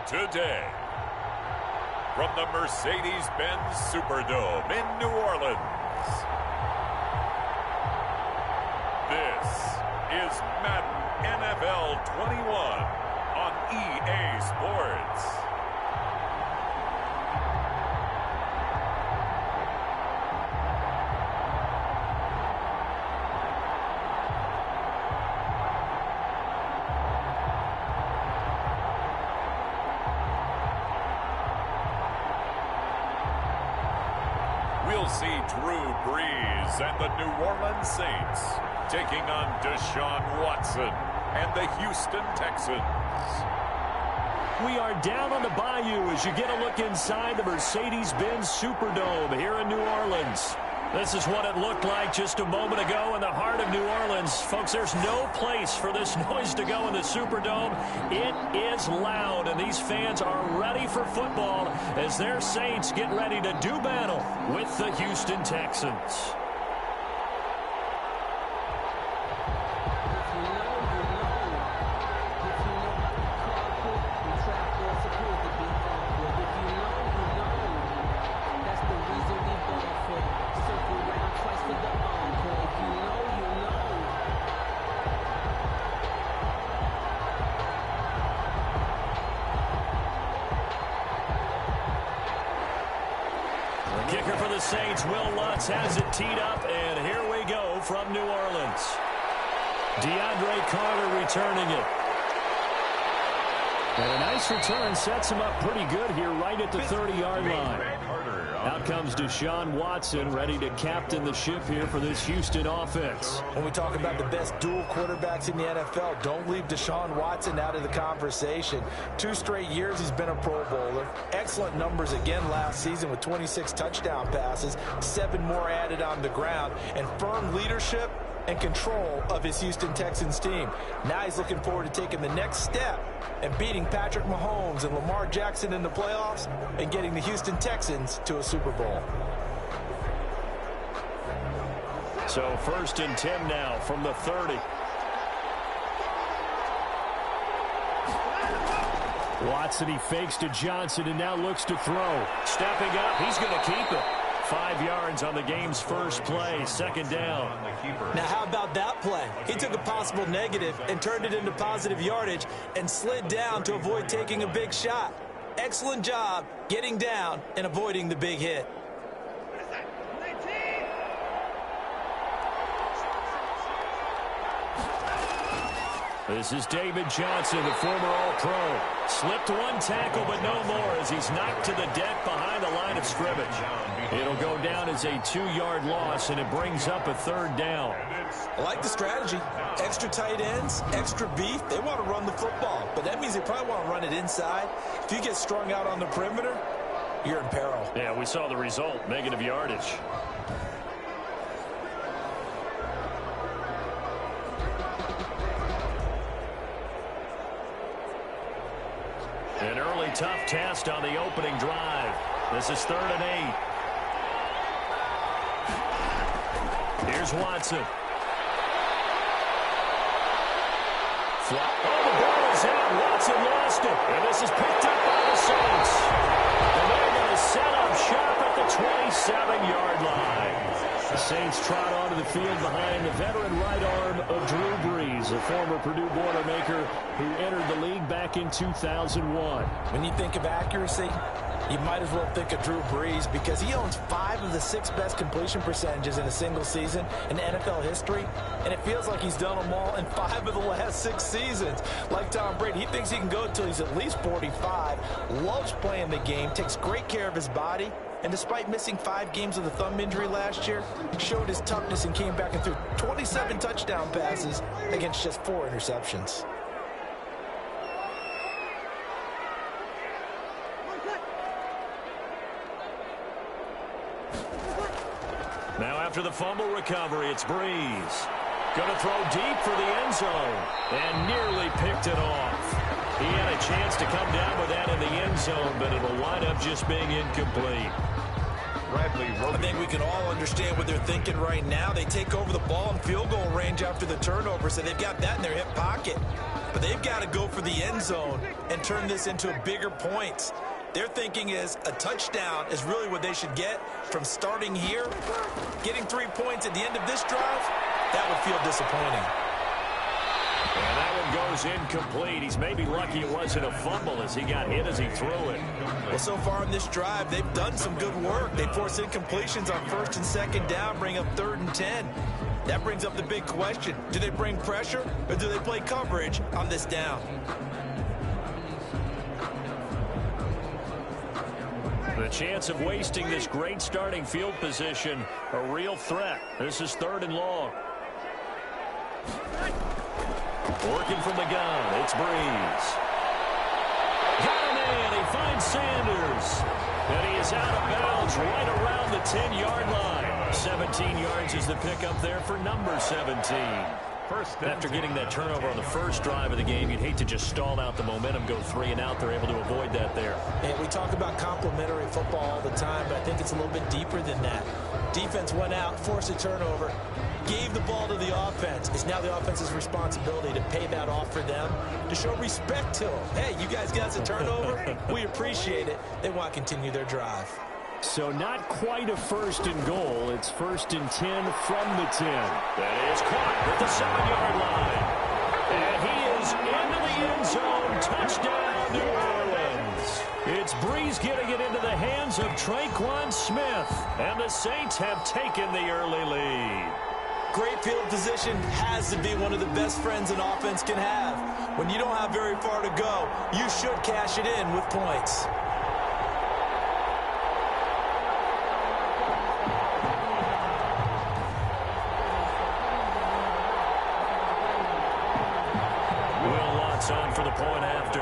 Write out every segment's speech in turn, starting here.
today. From the Mercedes-Benz Superdome in New Orleans, this is Madden NFL 21 on EA Sports. We'll see Drew Brees and the New Orleans Saints taking on Deshaun Watson and the Houston Texans. We are down on the bayou as you get a look inside the Mercedes-Benz Superdome here in New Orleans. This is what it looked like just a moment ago in the heart of New Orleans. Folks, there's no place for this noise to go in the Superdome. It is loud, and these fans are ready for football as their Saints get ready to do battle with the Houston Texans. Kicker for the Saints, Will Lutz has it teed up, and here we go from New Orleans. DeAndre Carter returning it. And a nice return sets him up pretty good here right at the 30-yard line. Out comes Deshaun Watson, ready to captain the ship here for this Houston offense. When we talk about the best dual quarterbacks in the NFL, don't leave Deshaun Watson out of the conversation. 2 straight years he's been a Pro Bowler. Excellent numbers again last season with 26 touchdown passes, 7 more added on the ground, and firm leadership and control of his Houston Texans team. Now he's looking forward to taking the next step and beating Patrick Mahomes and Lamar Jackson in the playoffs and getting the Houston Texans to a Super Bowl. So 1st and 10 now from the 30. Watson, he fakes to Johnson and now looks to throw. Stepping up, he's going to keep it. 5 yards on the game's first play, 2nd down. Now how about that play? He took a possible negative and turned it into positive yardage and slid down to avoid taking a big shot. Excellent job getting down and avoiding the big hit. This is David Johnson, the former All-Pro. Slipped 1 tackle, but no more as he's knocked to the deck behind the line of scrimmage. It'll go down as a 2-yard loss, and it brings up a 3rd down. I like the strategy. Extra tight ends, extra beef. They want to run the football, but that means they probably want to run it inside. If you get strung out on the perimeter, you're in peril. Yeah, we saw the result, negative yardage. An early tough test on the opening drive. This is 3rd and 8. Here's Watson. Oh, the ball is out. Watson lost it. And this is picked up by the Saints. And they're going to set up shop at the 27-yard line. The Saints trot onto the field behind the veteran right arm of Drew Brees, a former Purdue Boilermaker who entered the league back in 2001. When you think of accuracy, you might as well think of Drew Brees because he owns 5 of the 6 best completion percentages in a single season in NFL history, and it feels like he's done them all in 5 of the last 6 seasons. Like Tom Brady, he thinks he can go until he's at least 45, loves playing the game, takes great care of his body, and despite missing 5 games with a thumb injury last year, showed his toughness and came back and threw 27 touchdown passes against just 4 interceptions. Now after the fumble recovery, it's Brees. Going to throw deep for the end zone and nearly picked it off. He had a chance to come down with that in the end zone, but it'll wind up just being incomplete. I think we can all understand what they're thinking right now. They take over the ball in field goal range after the turnover, so they've got that in their hip pocket. But they've got to go for the end zone and turn this into a bigger points. Their thinking is a touchdown is really what they should get from starting here. Getting 3 points at the end of this drive, that would feel disappointing. And that one goes incomplete. He's maybe lucky it wasn't a fumble as he got hit as he threw it. Well, so far in this drive, they've done some good work. They force incompletions on 1st and 2nd down, bring up 3rd and 10. That brings up the big question. Do they bring pressure or do they play coverage on this down? The chance of wasting this great starting field position, a real threat. This is 3rd and long. Working from the gun, it's Breeze. Got a man, he finds Sanders. And he is out of bounds right around the 10-yard line. 17 yards is the pickup there for number 17. After getting that turnover on the first drive of the game, you'd hate to just stall out the momentum, go 3 and out. They're able to avoid that there. And we talk about complementary football all the time, but I think it's a little bit deeper than that. Defense went out, forced a turnover, gave the ball to the offense. It's now the offense's responsibility to pay that off for them, to show respect to them. Hey, you guys got a turnover? We appreciate it. They want to continue their drive. So not quite a 1st and goal. It's 1st and 10 from the 10. That is caught at the 7-yard line. And he is into the end zone. Touchdown, New Orleans. It's Breeze getting it into the hands of Traquan Smith. And the Saints have taken the early lead. Great field position has to be one of the best friends an offense can have. When you don't have very far to go, you should cash it in with points. On for the point after.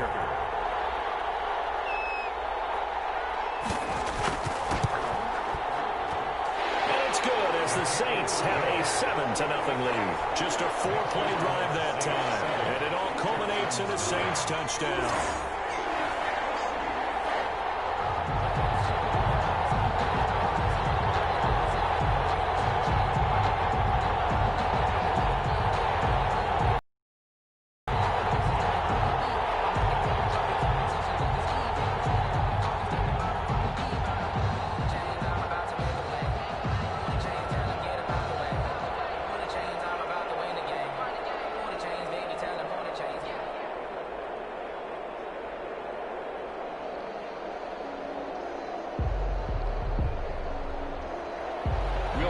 And it's good as the Saints have a 7-0 lead. Just a 4-play drive that time. And it all culminates in a Saints touchdown.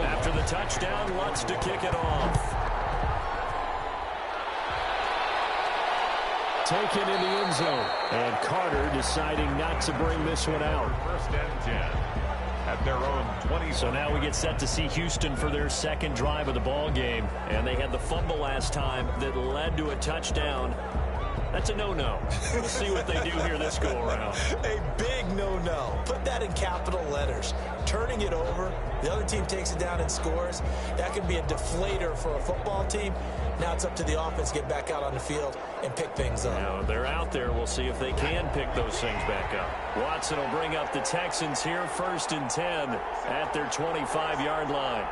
After the touchdown, Lutz to kick it off. Taken in the end zone. And Carter deciding not to bring this one out. 1st and 10 at their own 20. So now we get set to see Houston for their 2nd drive of the ball game. And they had the fumble last time that led to a touchdown. That's a no-no. We'll see what they do here this go-around. A big no-no. Put that in capital letters. Turning it over, the other team takes it down and scores. That can be a deflator for a football team. Now it's up to the offense to get back out on the field and pick things up. Now they're out there. We'll see if they can pick those things back up. Watson will bring up the Texans here, 1st and 10 at their 25-yard line.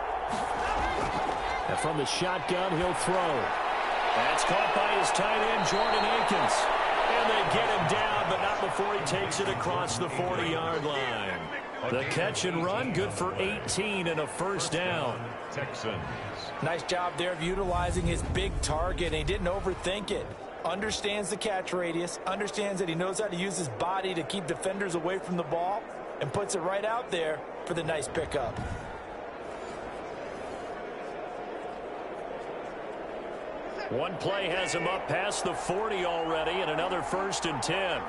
And from the shotgun, he'll throw. That's caught by his tight end, Jordan Akins. And they get him down, but not before he takes it across the 40-yard line. The catch and run, good for 18 and a 1st down. Texans. Nice job there of utilizing his big target, and he didn't overthink it. Understands the catch radius, understands that he knows how to use his body to keep defenders away from the ball, and puts it right out there for the nice pickup. One play has him up past the 40 already, and another 1st and 10.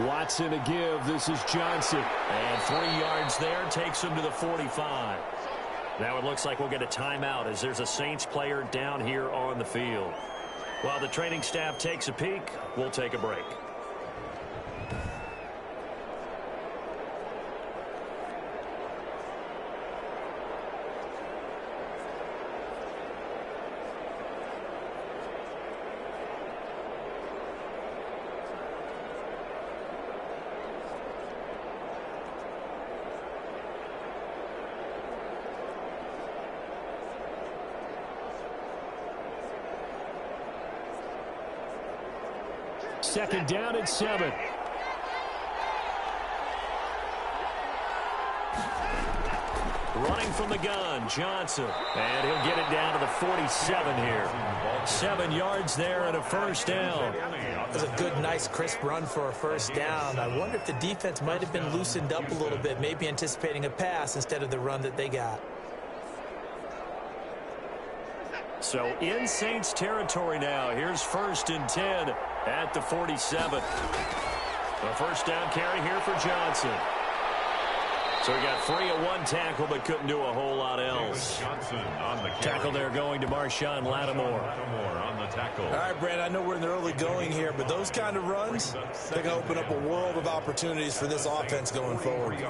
Watson a give. This is Johnson. And 3 yards there takes him to the 45. Now it looks like we'll get a timeout as there's a Saints player down here on the field. While the training staff takes a peek, we'll take a break. second down and 7. Running from the gun, Johnson. And he'll get it down to the 47 here. 7 yards there and a first down. That was a good, nice, crisp run for a first down. I wonder if the defense might have been loosened up a little bit, maybe anticipating a pass instead of the run that they got. So in Saints territory now. Here's 1st and 10 at the 47. A first down carry here for Johnson. So he got free of 1 tackle, but couldn't do a whole lot else. Tackle there going to Marshawn Lattimore. All right, Brad, I know we're in the early going here, but those kind of runs, they're going to open up a world of opportunities for this offense going forward.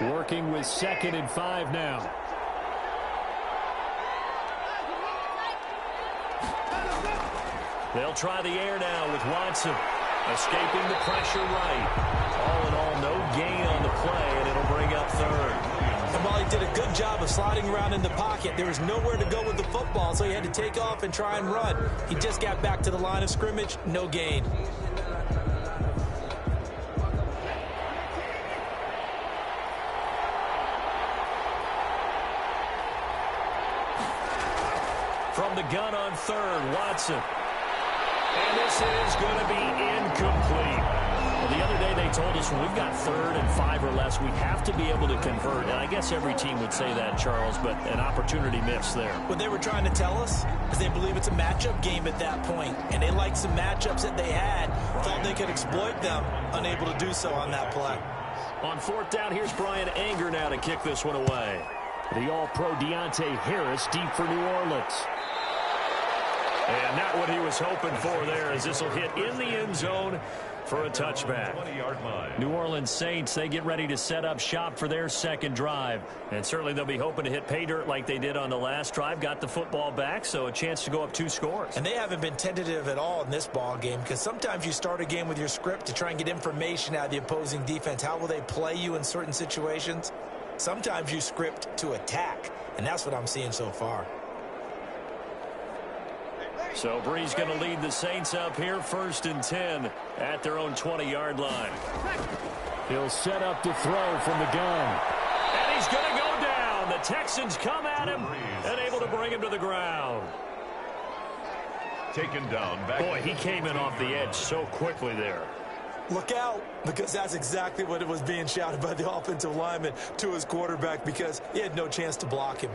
Working with 2nd and 5 now. They'll try the air now with Watson. Escaping the pressure right. All in all, no gain on the play, and it'll bring up 3rd. And while he did a good job of sliding around in the pocket, there was nowhere to go with the football, so he had to take off and try and run. He just got back to the line of scrimmage, no gain. From the gun on 3rd, Watson. And this is going to be incomplete. Well, the other day they told us when we've got 3rd and 5 or less, we have to be able to convert. And I guess every team would say that, Charles, but an opportunity missed there. What they were trying to tell us is they believe it's a matchup game at that point, and they liked some matchups that they had, thought they could exploit them, unable to do so on that play. On 4th down, here's Brian Anger now to kick this one away. The All-Pro Deontay Harris deep for New Orleans. And not what he was hoping for there, as this will hit in the end zone for a touchback. New Orleans Saints, they get ready to set up shop for their 2nd drive. And certainly they'll be hoping to hit pay dirt like they did on the last drive. Got the football back, so a chance to go up 2 scores. And they haven't been tentative at all in this ball game, because sometimes you start a game with your script to try and get information out of the opposing defense. How will they play you in certain situations? Sometimes you script to attack, and that's what I'm seeing so far. So Brees going to lead the Saints up here, 1st and 10 at their own 20-yard line. He'll set up to throw from the gun. And he's going to go down. The Texans come at him and able to bring him to the ground. Taken down. Boy, he came in off the edge so quickly there. Look out, because that's exactly what it was being shouted by the offensive lineman to his quarterback, because he had no chance to block him.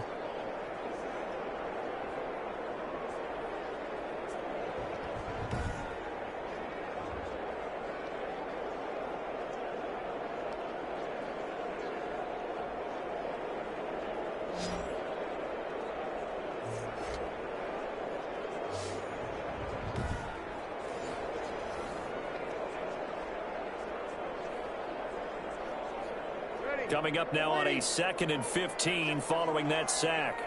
Coming up now on a 2nd and 15 following that sack.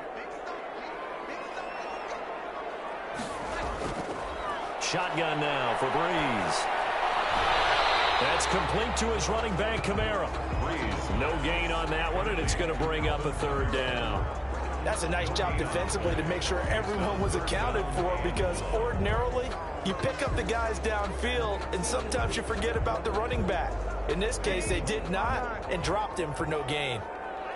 Shotgun now for Brees. That's complete to his running back, Kamara. No gain on that one, and it's going to bring up a 3rd down. That's a nice job defensively to make sure everyone was accounted for, because ordinarily you pick up the guys downfield and sometimes you forget about the running back. In this case, they did not and dropped him for no gain.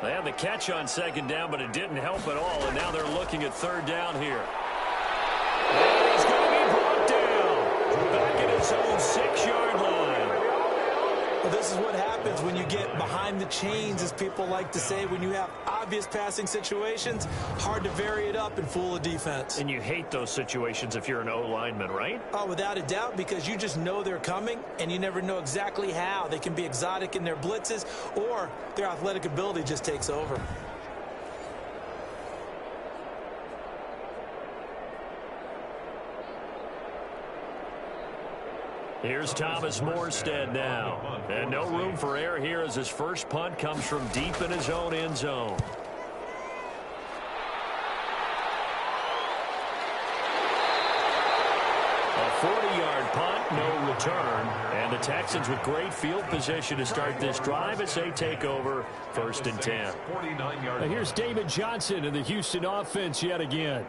They had the catch on 2nd down, but it didn't help at all, and now they're looking at 3rd down here. And he's going to be brought down back at his own 6-yard line. Well, this is what happens when you get behind the chains, as people like to say. When you have obvious passing situations, hard to vary it up and fool a defense. And you hate those situations if you're an O-lineman, right? Oh, without a doubt, because you just know they're coming, and you never know exactly how. They can be exotic in their blitzes, or their athletic ability just takes over. Here's Thomas Morstead now. And no room for error here as his first punt comes from deep in his own end zone. 40-yard punt, no return. And the Texans with great field position to start this drive as they take over 1st and 10. Now here's David Johnson in the Houston offense yet again.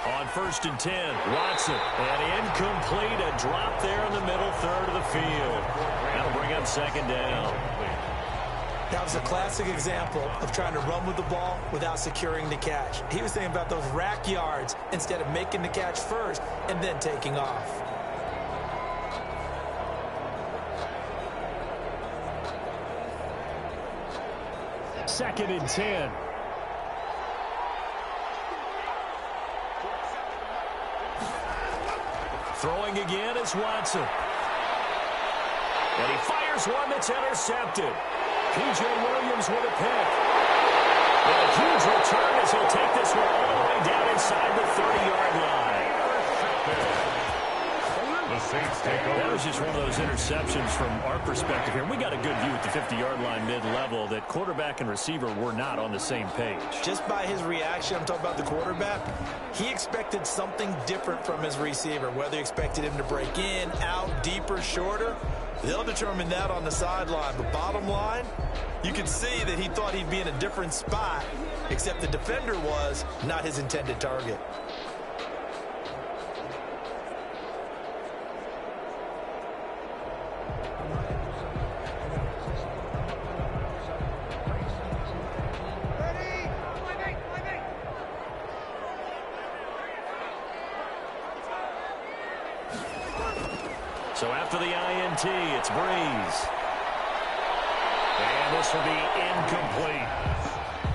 On 1st and 10, Watson, and incomplete, a drop there in the middle third of the field. That'll bring up 2nd down. That was a classic example of trying to run with the ball without securing the catch. He was thinking about those rack yards instead of making the catch first and then taking off. Second and 10. Throwing again is Watson. And he fires one that's intercepted. P.J. Williams with a pick. And a huge return as he'll take this one all the way down inside the 30-yard line. The Saints take over. That was just one of those interceptions from our perspective here. We got a good view at the 50-yard line mid-level that quarterback and receiver were not on the same page. Just by his reaction, I'm talking about the quarterback, he expected something different from his receiver. Whether he expected him to break in, out, deeper, shorter, they'll determine that on the sideline. But bottom line, you can see that he thought he'd be in a different spot, except the defender was not his intended target. So after the INT, it's Breeze. And this will be incomplete.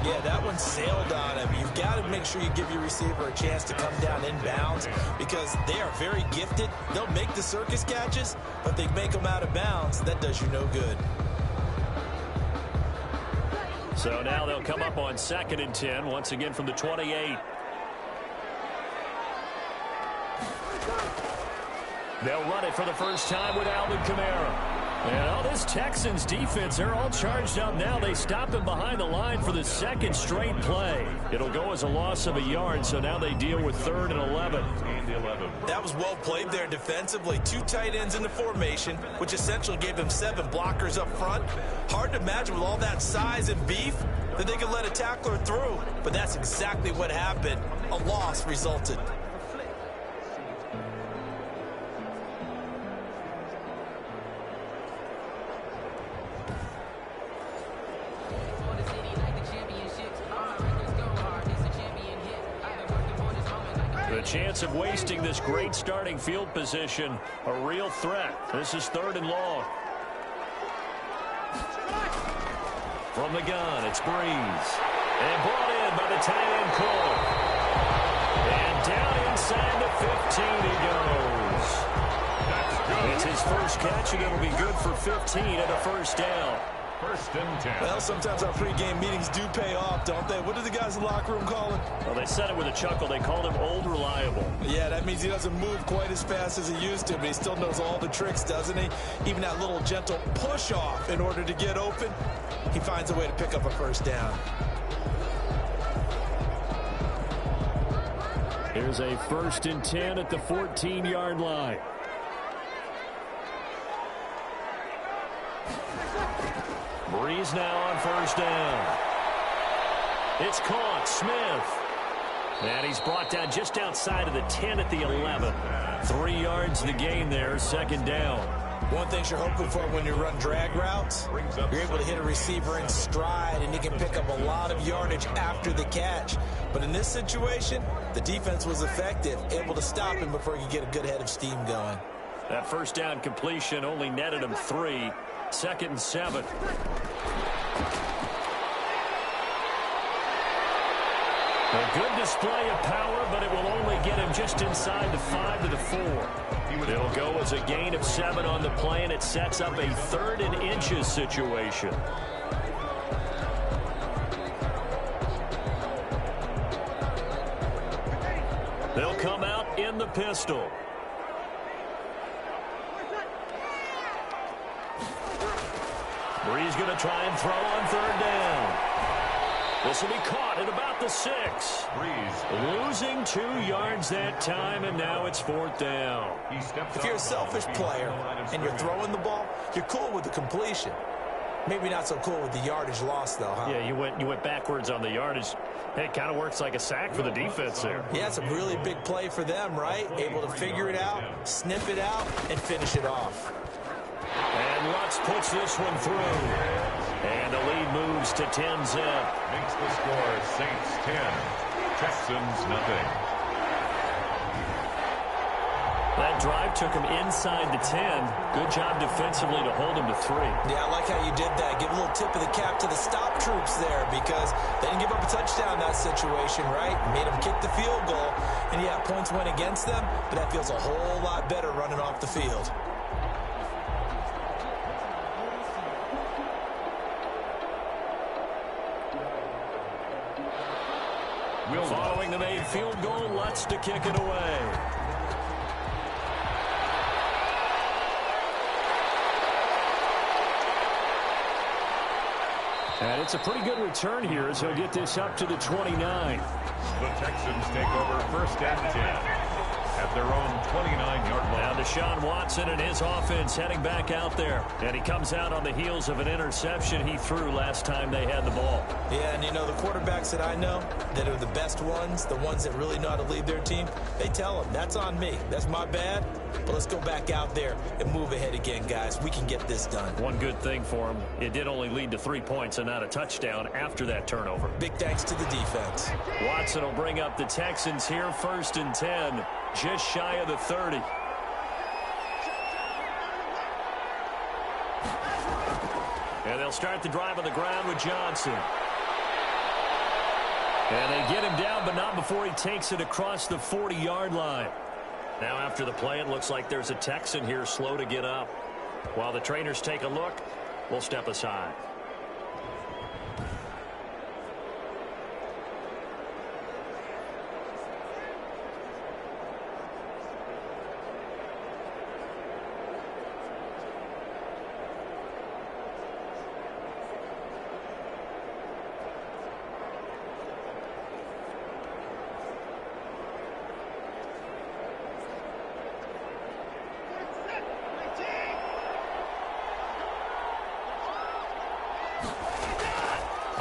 Yeah, that one sailed on him. You've got to make sure you give your receiver a chance to come down inbounds because they are very gifted. They'll make the circus catches, but they make them out of bounds. That does you no good. So now they'll come up on 2nd and 10, once again from the 28. They'll run it for the first time with Alvin Kamara. And this Texans defense, they're all charged up now. They stop him behind the line for the 2nd straight play. It'll go as a loss of a yard, so now they deal with 3rd and 11. That was well played there defensively. 2 tight ends in the formation, which essentially gave them 7 blockers up front. Hard to imagine with all that size and beef that they could let a tackler through. But that's exactly what happened. A loss resulted. The chance of wasting this great starting field position, a real threat. This is 3rd and long. From the gun, it's Breeze. And brought in by the tight end Cole. And down inside the 15 he goes. It's his first catch, and it'll be good for 15 and a 1st down. 1st and 10. Well, sometimes our pregame meetings do pay off, don't they? What do the guys in the locker room call him? Well, they said it with a chuckle. They called him Old Reliable. Yeah, that means he doesn't move quite as fast as he used to, but he still knows all the tricks, doesn't he? Even that little gentle push-off in order to get open, he finds a way to pick up a 1st down. Here's a 1st and 10 at the 14-yard line. Breeze now on 1st down. It's caught. Smith. And he's brought down just outside of the 10 at the 11. 3 yards the gain there, 2nd down. One thing you're hoping for when you run drag routes, you're able to hit a receiver in stride, and you can pick up a lot of yardage after the catch. But in this situation, the defense was effective, able to stop him before he could get a good head of steam going. That 1st down completion only netted him 3. 2nd and 7. A good display of power, but it will only get him just inside the 5 to the 4. They'll go as a gain of 7 on the play, and it sets up a 3rd and inches situation. They'll come out in the pistol. Brees going to try and throw on 3rd down. This will be caught at about the 6. Brees losing 2 yards that time, and now it's 4th down. If you're a selfish player and you're throwing the ball, you're cool with the completion. Maybe not so cool with the yardage loss, though, huh? Yeah, you went backwards on the yardage. Hey, it kind of works like a sack for the defense there. Yeah, it's a really big play for them, right? Able to figure it out, snip it out, and finish it off. And Lutz puts this one through. And the lead moves to 10-zip. Makes the score Saints 10, Texans nothing. That drive took him inside the 10. Good job defensively to hold him to 3. Yeah, I like how you did that. Give a little tip of the cap to the stop troops there because they didn't give up a touchdown in that situation, right? Made them kick the field goal. And, yeah, points went against them, but that feels a whole lot better running off the field. Following the made field goal, Lutz to kick it away. And it's a pretty good return here as he'll get this up to the 29. The Texans take over 1st and 10 at their own 29-yard line. Now Deshaun Watson and his offense heading back out there. And he comes out on the heels of an interception he threw last time they had the ball. Yeah, and you know, the quarterbacks that I know that are the best ones, the ones that really know how to lead their team, they tell them, that's on me. That's my bad. But let's go back out there and move ahead again, guys. We can get this done. One good thing for him, it did only lead to 3 points and not a touchdown after that turnover. Big thanks to the defense. Watson will bring up the Texans here 1st and 10, just shy of the 30. And they'll start the drive on the ground with Johnson. And they get him down, but not before he takes it across the 40-yard line. Now after the play, it looks like there's a Texan here slow to get up. While the trainers take a look, we'll step aside.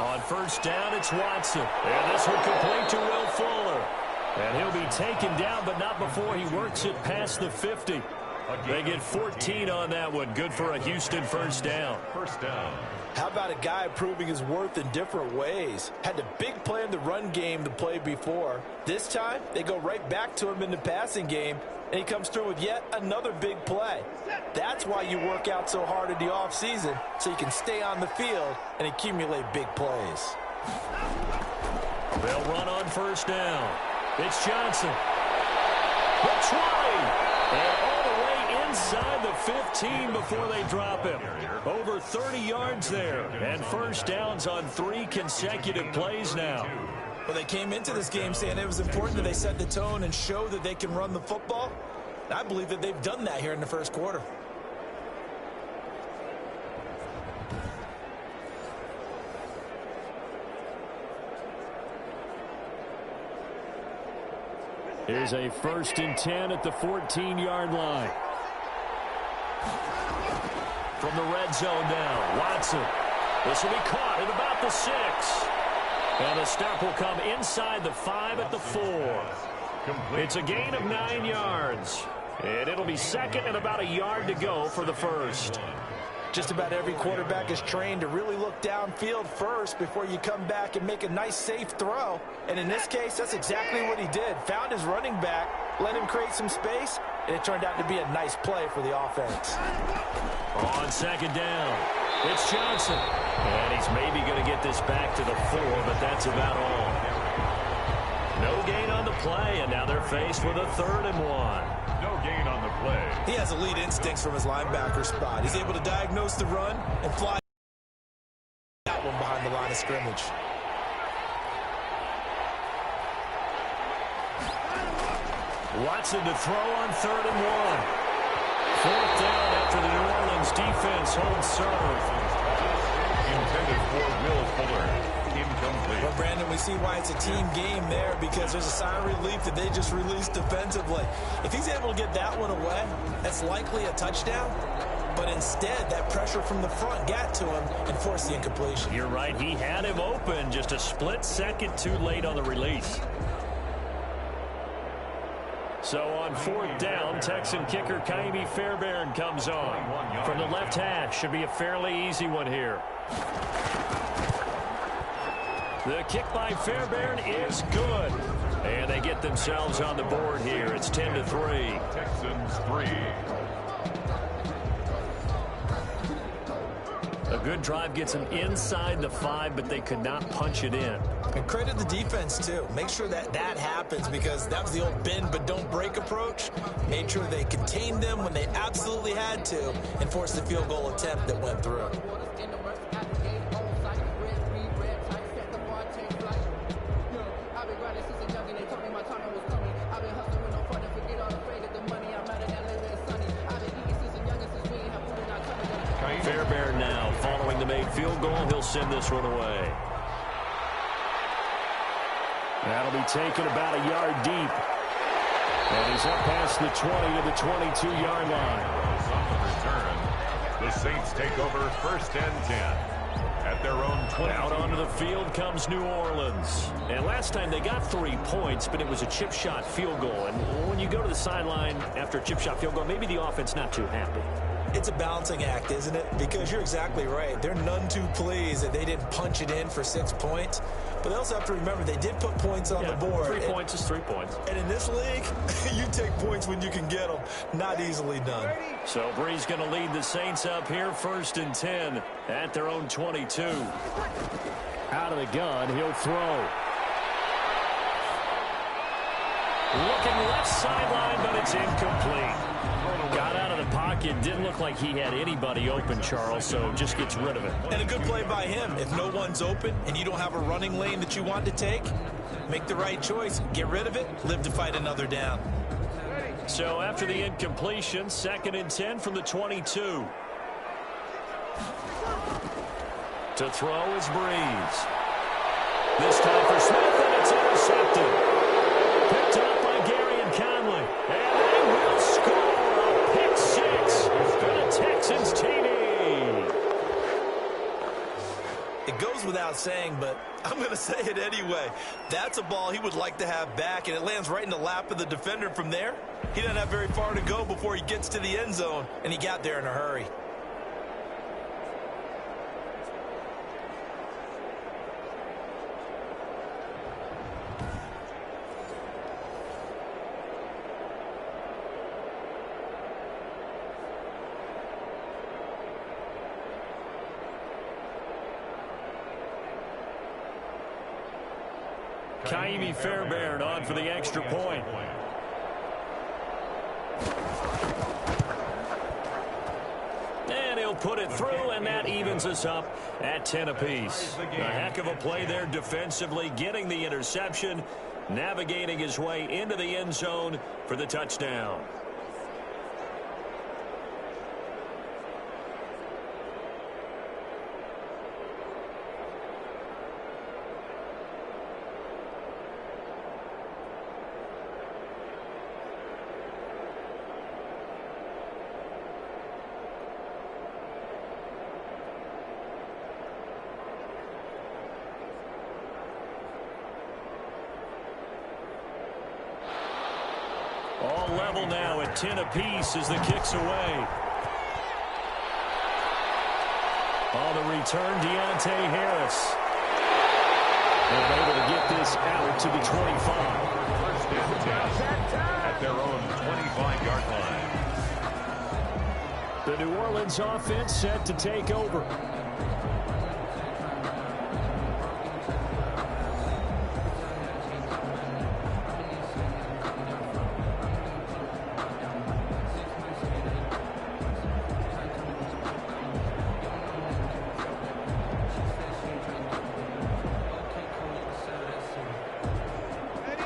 On 1st down, it's Watson. And this will complete to Will Fuller. And he'll be taken down, but not before he works it past the 50. They get 14 on that one. Good for a Houston 1st down. 1st down. How about a guy proving his worth in different ways? Had a big play in the run game the play before. This time, they go right back to him in the passing game, and he comes through with yet another big play. That's why you work out so hard in the offseason, so you can stay on the field and accumulate big plays. They'll run on 1st down. It's Johnson. The 20. And all the way inside the 15 before they drop him. Over 30 yards there. And 1st downs on 3 consecutive plays now. Well, they came into this game saying it was important that they set the tone and show that they can run the football. And I believe that they've done that here in the 1st quarter. Here's a 1st and 10 at the 14-yard line. From the red zone now, Watson. This will be caught at about the 6. And the stop will come inside the 5 at the 4. It's a gain of 9 yards. And it'll be 2nd and about a yard to go for the 1st. Just about every quarterback is trained to really look downfield first before you come back and make a nice, safe throw. And in this case, that's exactly what he did. Found his running back, let him create some space, and it turned out to be a nice play for the offense. On 2nd down, it's Johnson. And he's maybe going to get this back to the 4, but that's about all. gain on the play, and now they're faced with a 3rd and 1. No gain on the play. He has elite instincts from his linebacker spot. He's able to diagnose the run and fly that one behind the line of scrimmage. Watson to throw on 3rd and 1. 4th down after the New Orleans defense holds serve. Intended for Will Fuller. Incomplete. Well, Brandon, we see why it's a team game there, because there's a sigh of relief that they just released defensively. If he's able to get that one away, that's likely a touchdown. But instead, that pressure from the front got to him and forced the incompletion. You're right. He had him open, just a split second too late on the release. So on 4th down, Texan kicker Kaimi Fairbairn comes on. From the left hash, should be a fairly easy one here. The kick by Fairbairn is good. And they get themselves on the board here. It's 10-3. Texans 3. A good drive gets them inside the 5, but they could not punch it in. And credit the defense, too. Make sure that happens, because that was the old bend but don't break approach. Made sure they contained them when they absolutely had to and forced the field goal attempt that went through. Fairbairn now following the made field goal. He'll send this one away. That'll be taken about a yard deep. And he's up past the 20 to the 22-yard line. On the return, the Saints take over 1st and 10. At their own 20. Out onto the field comes New Orleans. And last time they got 3 points, but it was a chip shot field goal. And when you go to the sideline after a chip shot field goal, maybe the offense not too happy. It's a balancing act, isn't it? Because you're exactly right. They're none too pleased that they didn't punch it in for 6 points. But they also have to remember they did put points on the board. 3 points is 3 points. And in this league, you take points when you can get them. Not easily done. So Brees going to lead the Saints up here 1st and 10 at their own 22. Out of the gun, he'll throw. Looking left sideline, but it's incomplete. Got out of the pocket. Didn't look like he had anybody open, Charles, so just gets rid of it. And a good play by him. If no one's open and you don't have a running lane that you want to take, make the right choice. Get rid of it. Live to fight another down. So after the incompletion, 2nd and 10 from the 22. To throw is Brees. This time for Smith, and it's intercepted. Picked up by Gary and Conley. And they will score a pick 6 for the Texans TD. It goes without saying, but I'm going to say it anyway. That's a ball he would like to have back, and it lands right in the lap of the defender from there. He doesn't have very far to go before he gets to the end zone, and he got there in a hurry. Kaimi Fairbairn on for the extra point. And he'll put it through, and that evens us up at 10 apiece. A heck of a play there defensively, getting the interception, navigating his way into the end zone for the touchdown. All level now at 10 apiece as the kick's away. On the return, Deontay Harris. And able to get this out to the 25. 1st and 10 at their own 25-yard line. The New Orleans offense set to take over.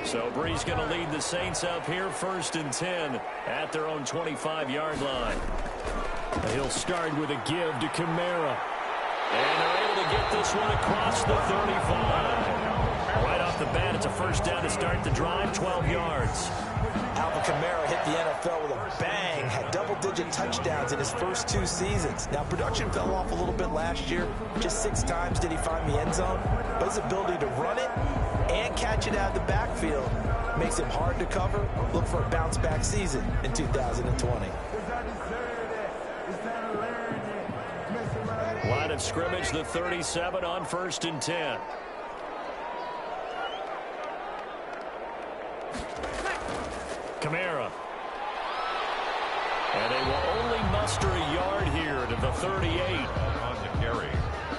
So Brees going to lead the Saints up here, 1st and 10 at their own 25-yard line. He'll start with a give to Kamara. And they're able to get this one across the 35. Right off the bat, it's a 1st down to start the drive, 12 yards. Alvin Kamara hit the NFL with a bang, had double-digit touchdowns in his first 2 seasons. Now, production fell off a little bit last year. Just 6 times did he find the end zone. But his ability to run it and catch it out of the backfield makes him hard to cover. Look for a bounce-back season in 2020. Line of scrimmage, the 37 on 1st and 10. Kamara. And they will only muster a yard here to the 38. On the carry.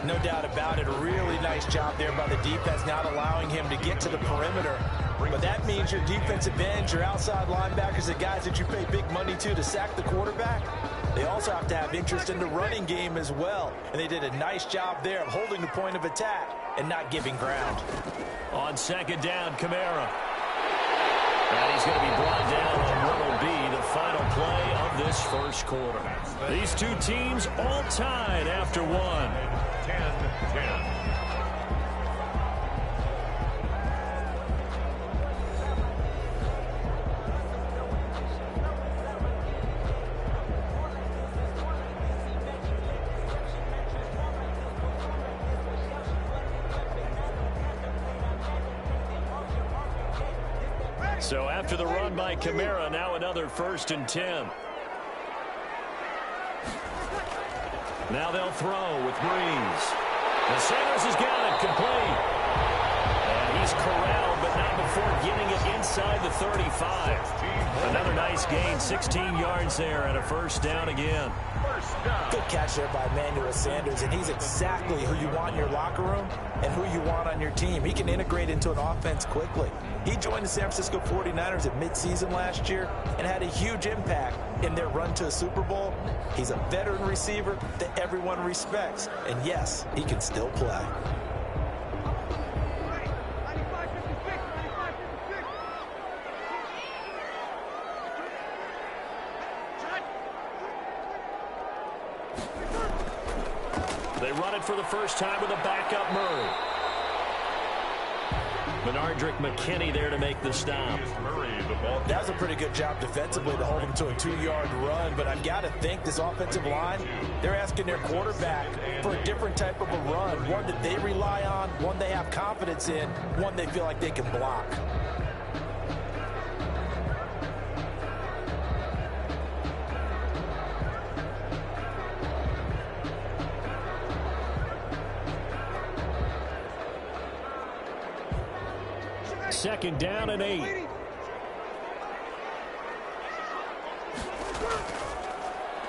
No doubt about it. A really nice job there by the defense, not allowing him to get to the perimeter. But that means your defensive ends, your outside linebackers, the guys that you pay big money to sack the quarterback, they also have to have interest in the running game as well. And they did a nice job there of holding the point of attack and not giving ground. On 2nd down, Kamara. And he's going to be brought down on what will be the final play of this 1st quarter. These 2 teams all tied after 1. 10-10. So after the run by Kamara, now another 1st and 10. Now they'll throw with Brees. And Sanders has got it complete. And he's corralled, but not before getting it inside the 35. Another nice gain, 16 yards there, and a 1st down again. Good catch there by Emmanuel Sanders, and he's exactly who you want in your locker room and who you want on your team. He can integrate into an offense quickly. He joined the San Francisco 49ers at midseason last year and had a huge impact in their run to a Super Bowl. He's a veteran receiver that everyone respects, and yes, he can still play. They run it for the 1st time with a backup Murray. Benardrick McKinney there to make the stop. That was a pretty good job defensively to hold him to a 2-yard run, but I've got to think this offensive line, they're asking their quarterback for a different type of a run, one that they rely on, one they have confidence in, one they feel like they can block. Second down and 8.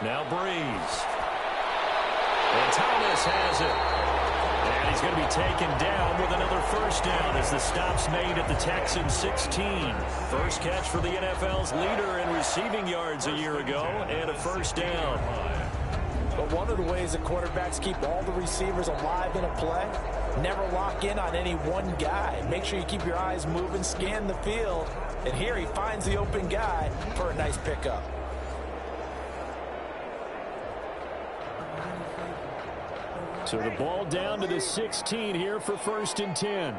Now Brees. And Thomas has it. And he's going to be taken down with another 1st down as the stop's made at the Texans 16. First catch for the NFL's leader in receiving yards a year ago, and a 1st down. But one of the ways that quarterbacks keep all the receivers alive in a play, never lock in on any one guy. Make sure you keep your eyes moving, scan the field. And here he finds the open guy for a nice pickup. So the ball down to the 16 here for 1st and 10.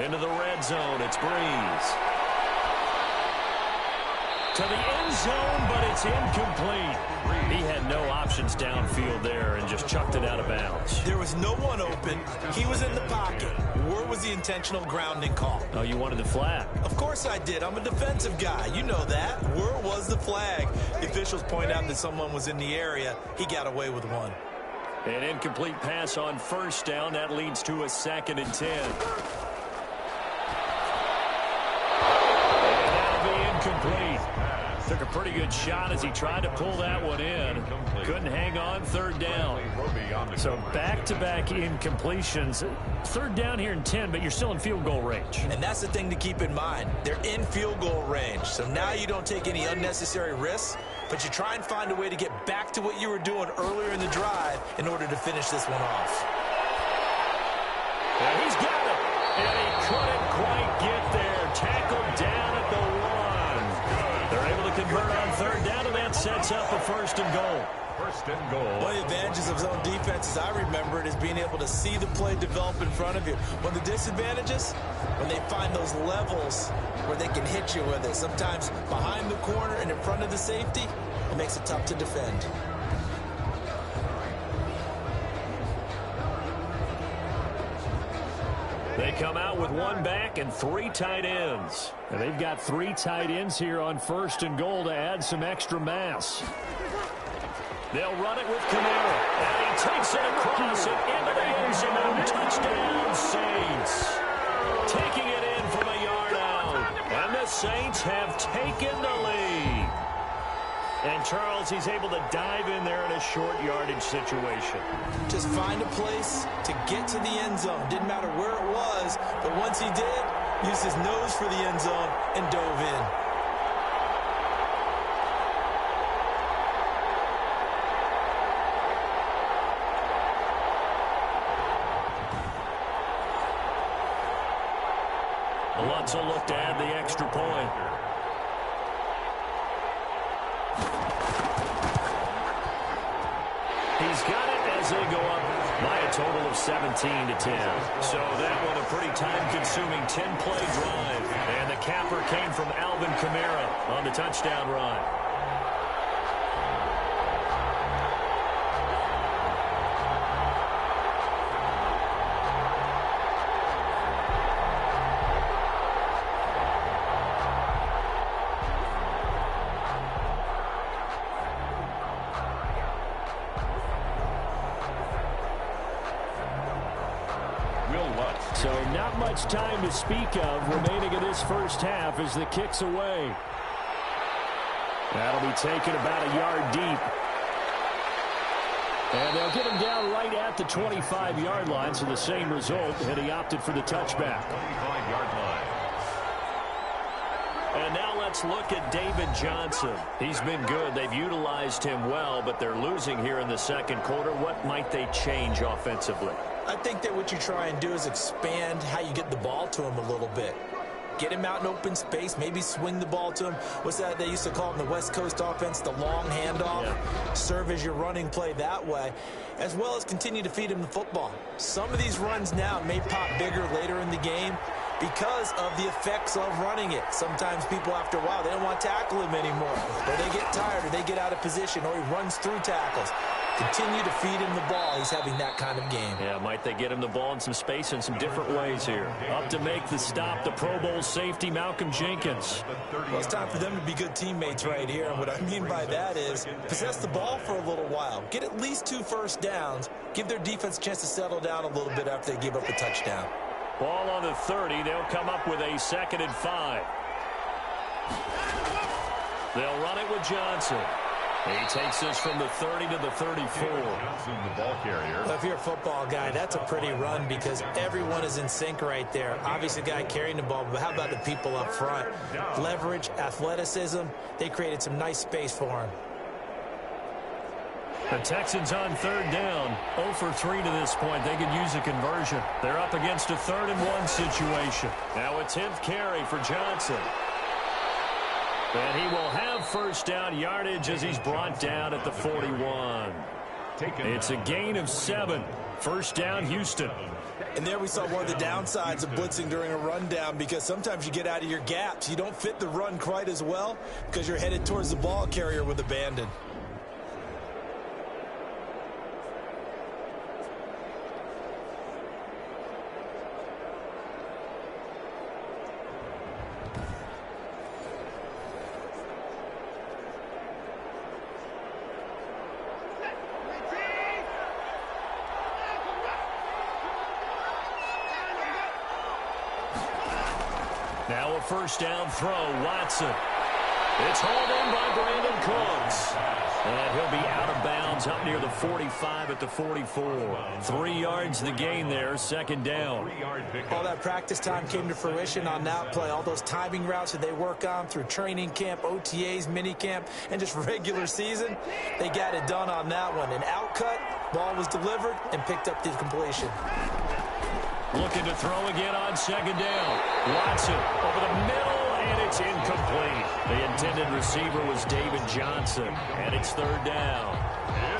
Into the red zone, it's Brees. To the end zone, but it's incomplete. He had no options downfield there and just chucked it out of bounds. There was no one open. He was in the pocket. Where was the intentional grounding call? Oh, you wanted the flag? Of course I did. I'm a defensive guy. You know that. Where was the flag? The officials point out that someone was in the area. He got away with one. An incomplete pass on 1st down. That leads to a 2nd and 10. And that'll be incomplete. Took a pretty good shot as he tried to pull that one in. Couldn't hang on, 3rd down. So back-to-back incompletions. 3rd down here in 10, but you're still in field goal range. And that's the thing to keep in mind. They're in field goal range. So now you don't take any unnecessary risks, but you try and find a way to get back to what you were doing earlier in the drive in order to finish this one off. sets up a 1st and goal. 1st and goal. One of the advantages of zone defense, as I remember it, is being able to see the play develop in front of you. One of the disadvantages, when they find those levels where they can hit you with it, sometimes behind the corner and in front of the safety, it makes it tough to defend. They come out with 1 back and 3 tight ends. And they've got 3 tight ends here on 1st and goal to add some extra mass. They'll run it with Kamara. And he takes it across and into the end zone. Touchdown, Saints. Taking it in from a yard out. And the Saints have taken the lead. And Charles, he's able to dive in there in a short yardage situation. Just find a place to get to the end zone. Didn't matter where it was, but once he did, used his nose for the end zone and dove in. Alonso looked to add the extra point. He's got it as they go up by a total of 17-10. So that one a pretty time-consuming 10-play drive. And the capper came from Alvin Kamara on the touchdown run. So not much time to speak of remaining in this first half as the kick's away. That'll be taken about a yard deep. And they'll get him down right at the 25-yard line, so the same result, and he opted for the touchback. 25-yard line. And now let's look at David Johnson. He's been good. They've utilized him well, but they're losing here in the second quarter. What might they change offensively? I think that what you try and do is expand how you get the ball to him a little bit. Get him out in open space, maybe swing the ball to him. What's that they used to call in the West Coast offense, the long handoff? Yeah. Serve as your running play that way, as well as continue to feed him the football. Some of these runs now may pop bigger later in the game because of the effects of running it. Sometimes people, after a while, they don't want to tackle him anymore. Or they get tired, or they get out of position, or he runs through tackles. Continue to feed him the ball. He's having that kind of game. Yeah, might they get him the ball in some space in some different ways here. Up to make the stop, the Pro Bowl safety, Malcolm Jenkins. Well, it's time for them to be good teammates right here. And what I mean by that is possess the ball for a little while. Get at least 2 first downs. Give their defense a chance to settle down a little bit after they give up a touchdown. Ball on the 30. They'll come up with a 2nd and 5. They'll run it with Johnson. He takes this from the 30 to the 34. Johnson, the ball carrier. Well, if you're a football guy, that's a pretty run because everyone is in sync right there. Obviously, the guy carrying the ball, but how about the people up front? Leverage, athleticism. They created some nice space for him. The Texans on 3rd down. 0 for 3 to this point. They could use a conversion. They're up against a 3rd and 1 situation. Now a 10th carry for Johnson. And he will have 1st down yardage as he's brought down at the 41. It's a gain of 7. 1st down, Houston. And there we saw one of the downsides of blitzing during a rundown because sometimes you get out of your gaps. You don't fit the run quite as well because you're headed towards the ball carrier with abandon. Now a 1st down throw, Watson. It's hauled in by Brandon Cooks. And he'll be out of bounds up near the 45 at the 44. 3 yards the gain there, 2nd down. All that practice time came to fruition on that play. All those timing routes that they work on through training camp, OTAs, mini camp, and just regular season, they got it done on that one. An outcut, ball was delivered, and picked up the completion. Looking to throw again on 2nd down. Watson over the middle, And it's incomplete. The intended receiver was David Johnson, and it's third down.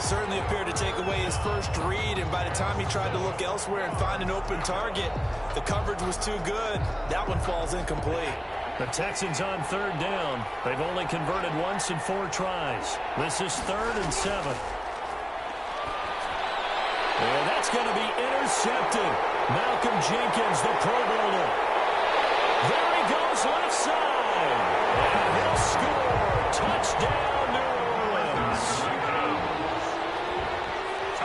Certainly appeared to take away his first read, and by the time he tried to look elsewhere and find an open target, the coverage was too good. That one falls incomplete. The Texans on third down. They've only converted once in 4 tries. This is 3rd and 7. And that's going to be intercepted. Malcolm Jenkins, the Pro Bowler. There he goes left side. And he'll score. Touchdown, New Orleans.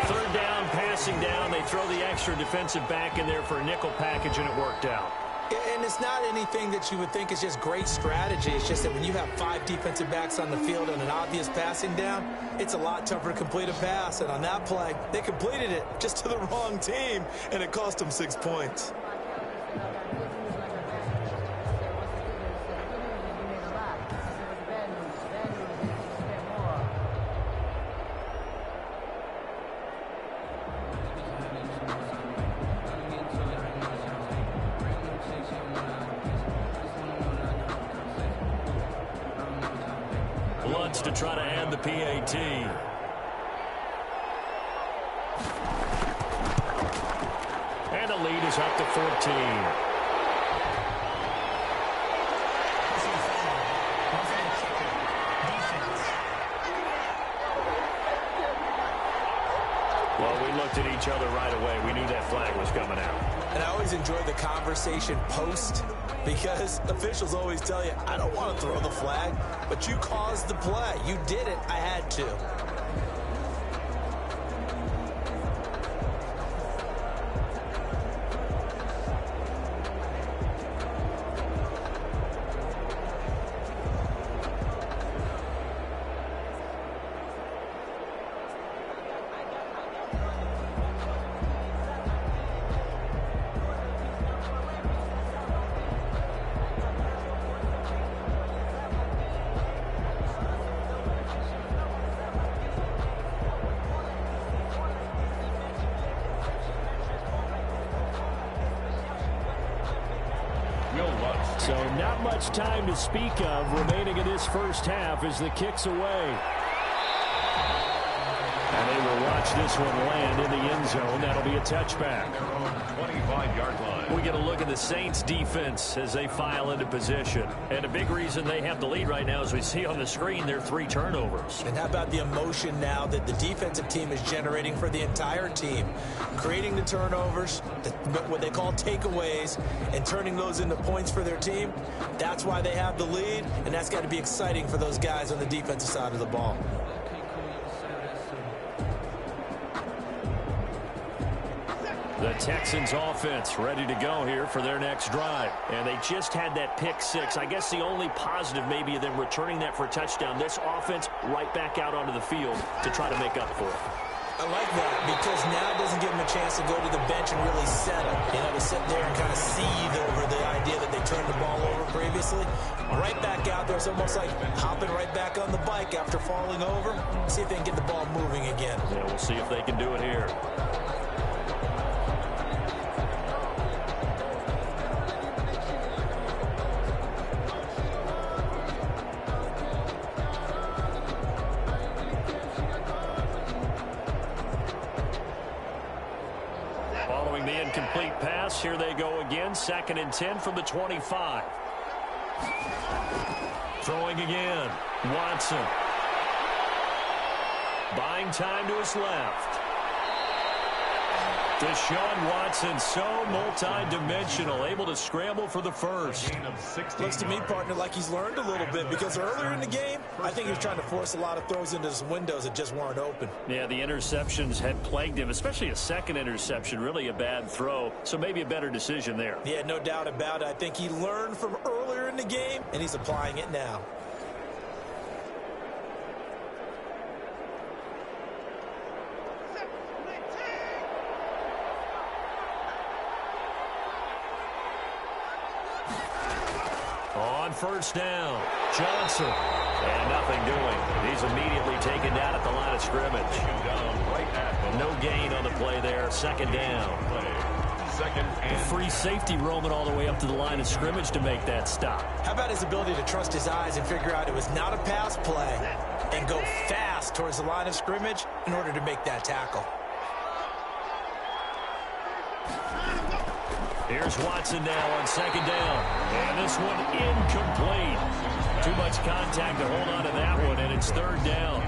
Third down, passing down. They throw the extra defensive back in there for a nickel package, and it worked out. And it's not anything that you would think is just great strategy. It's just that when you have 5 defensive backs on the field on an obvious passing down, it's a lot tougher to complete a pass. And on that play, they completed it just to the wrong team, and it cost them 6 points. To try to add the PAT. And the lead is up to 14. Well, we looked at each other right away. We knew that flag was coming out. And I always enjoy the conversation post, because officials always tell you, I don't want to throw the flag, but you caused the play. You did it. I had to. So not much time to speak of remaining in this first half as the kick's away. And they will watch this one land in the end zone. That'll be a touchback. 25-yard line. We get a look at the Saints defense as they file into position. And a big reason they have the lead right now, as we see on the screen, their 3 turnovers. And how about the emotion now that the defensive team is generating for the entire team? Creating the turnovers, what they call takeaways, and turning those into points for their team. That's why they have the lead, and that's got to be exciting for those guys on the defensive side of the ball. The Texans offense ready to go here for their next drive. And they just had that pick 6. I guess the only positive maybe of them returning that for a touchdown. This offense right back out onto the field to try to make up for it. I like that, because now it doesn't give them a chance to go to the bench and really settle. You know, to sit there and kind of seethe over the idea that they turned the ball over previously. Right back out there. It's almost like hopping right back on the bike after falling over. See if they can get the ball moving again. Yeah, we'll see if they can do it here. Following the incomplete pass, here they go again. 2nd and 10 from the 25. Throwing again. Watson. Buying time to his left. Deshaun Watson, so multi-dimensional, able to scramble for the first. Looks to me, partner, like he's learned a little bit, because earlier in the game, I think he was trying to force a lot of throws into some windows that just weren't open. Yeah, the interceptions had plagued him, especially a second interception, really a bad throw, so maybe a better decision there. Yeah, no doubt about it. I think he learned from earlier in the game, and he's applying it now. On first down, Johnson. And nothing doing. He's immediately taken down at the line of scrimmage. No gain on the play there. 2nd down. 2nd and free safety roaming all the way up to the line of scrimmage to make that stop. How about his ability to trust his eyes and figure out it was not a pass play and go fast towards the line of scrimmage in order to make that tackle? Here's Watson now on 2nd down. And this one incomplete. Too much contact to hold on to that one, and it's 3rd down.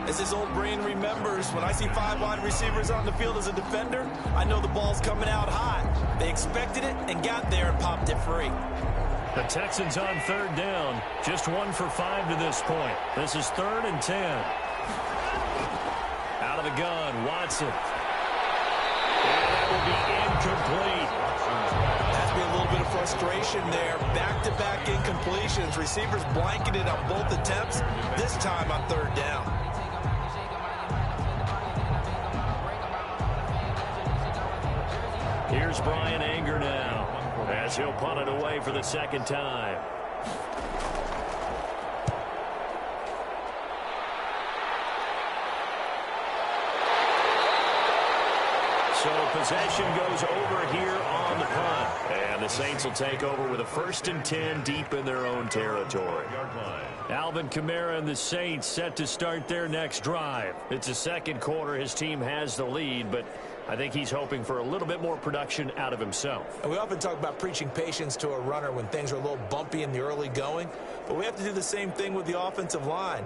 As his old brain remembers, when I see 5 wide receivers on the field as a defender, I know the ball's coming out hot. They expected it and got there and popped it free. The Texans on 3rd down. Just 1 for 5 to this point. This is 3rd and 10. Out of the gun, Watson. And that will be incomplete. Has been a little bit of frustration there. Back-to-back incompletions. Receivers blanketed on both attempts, this time on 3rd down. Here's Brian Anger now, as he'll punt it away for the 2nd time. So possession goes over here on the punt. And the Saints will take over with a 1st and 10 deep in their own territory. Alvin Kamara and the Saints set to start their next drive. It's a 2nd quarter. His team has the lead, but I think he's hoping for a little bit more production out of himself. And we often talk about preaching patience to a runner when things are a little bumpy in the early going, but we have to do the same thing with the offensive line.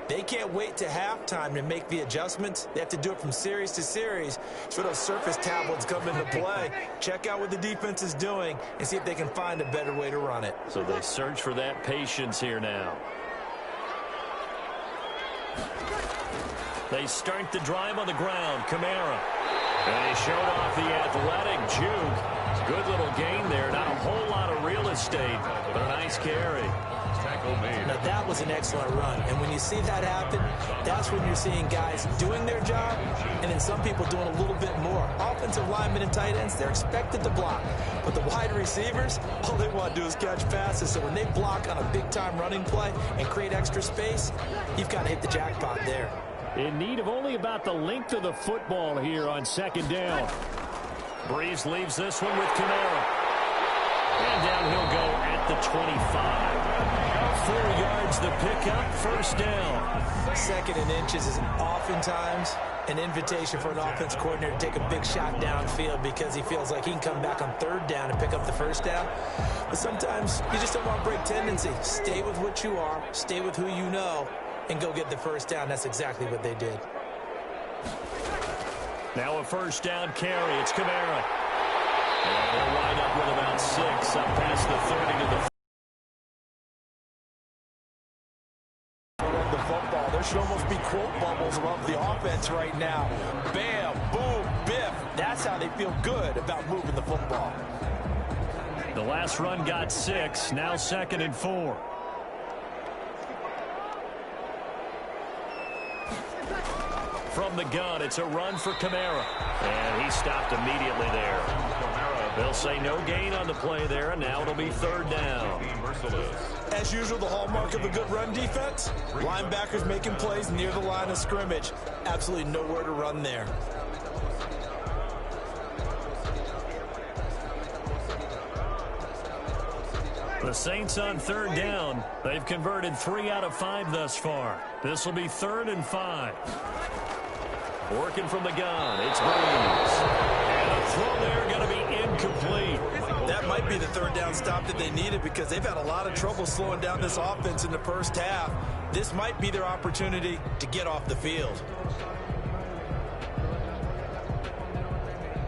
They can't wait to halftime to make the adjustments. They have to do it from series to series. So those surface tablets come into play. Check out what the defense is doing and see if they can find a better way to run it. So they search for that patience here now. They start the drive on the ground. Kamara. And he showed off the athletic juke. Good little gain there. Not a whole lot of real estate, but a nice carry. Now that was an excellent run, and when you see that happen, that's when you're seeing guys doing their job and then some people doing a little bit more. Offensive linemen and tight ends, they're expected to block, but the wide receivers, all they want to do is catch passes. So when they block on a big-time running play and create extra space, you've got to hit the jackpot there. In need of only about the length of the football here on 2nd down. Breeze leaves this one with Kamara. And down he'll go at the 25. 4 yards the pickup, 1st down. 2nd and inches is oftentimes an invitation for an offense coordinator to take a big shot downfield because he feels like he can come back on 3rd down and pick up the 1st down. But sometimes you just don't want break tendency. Stay with what you are, stay with who you know, and go get the 1st down. That's exactly what they did. Now a 1st down carry. It's Kamara. And they'll wind up with about 6 up past the 30 to the football. There should almost be quote bubbles above the offense right now. Bam, boom, biff. That's how they feel good about moving the football. The last run got 6. Now 2nd and 4. From the gun, it's a run for Kamara. And he stopped immediately there. They'll say no gain on the play there, and now it'll be 3rd down. As usual, the hallmark of a good run defense, linebackers making plays near the line of scrimmage. Absolutely nowhere to run there. The Saints on 3rd down. They've converted 3 out of 5 thus far. This will be 3rd and 5. Working from the gun, it's Breeze. And a throw there going to be incomplete. That might be the 3rd down stop that they needed because they've had a lot of trouble slowing down this offense in the 1st half. This might be their opportunity to get off the field.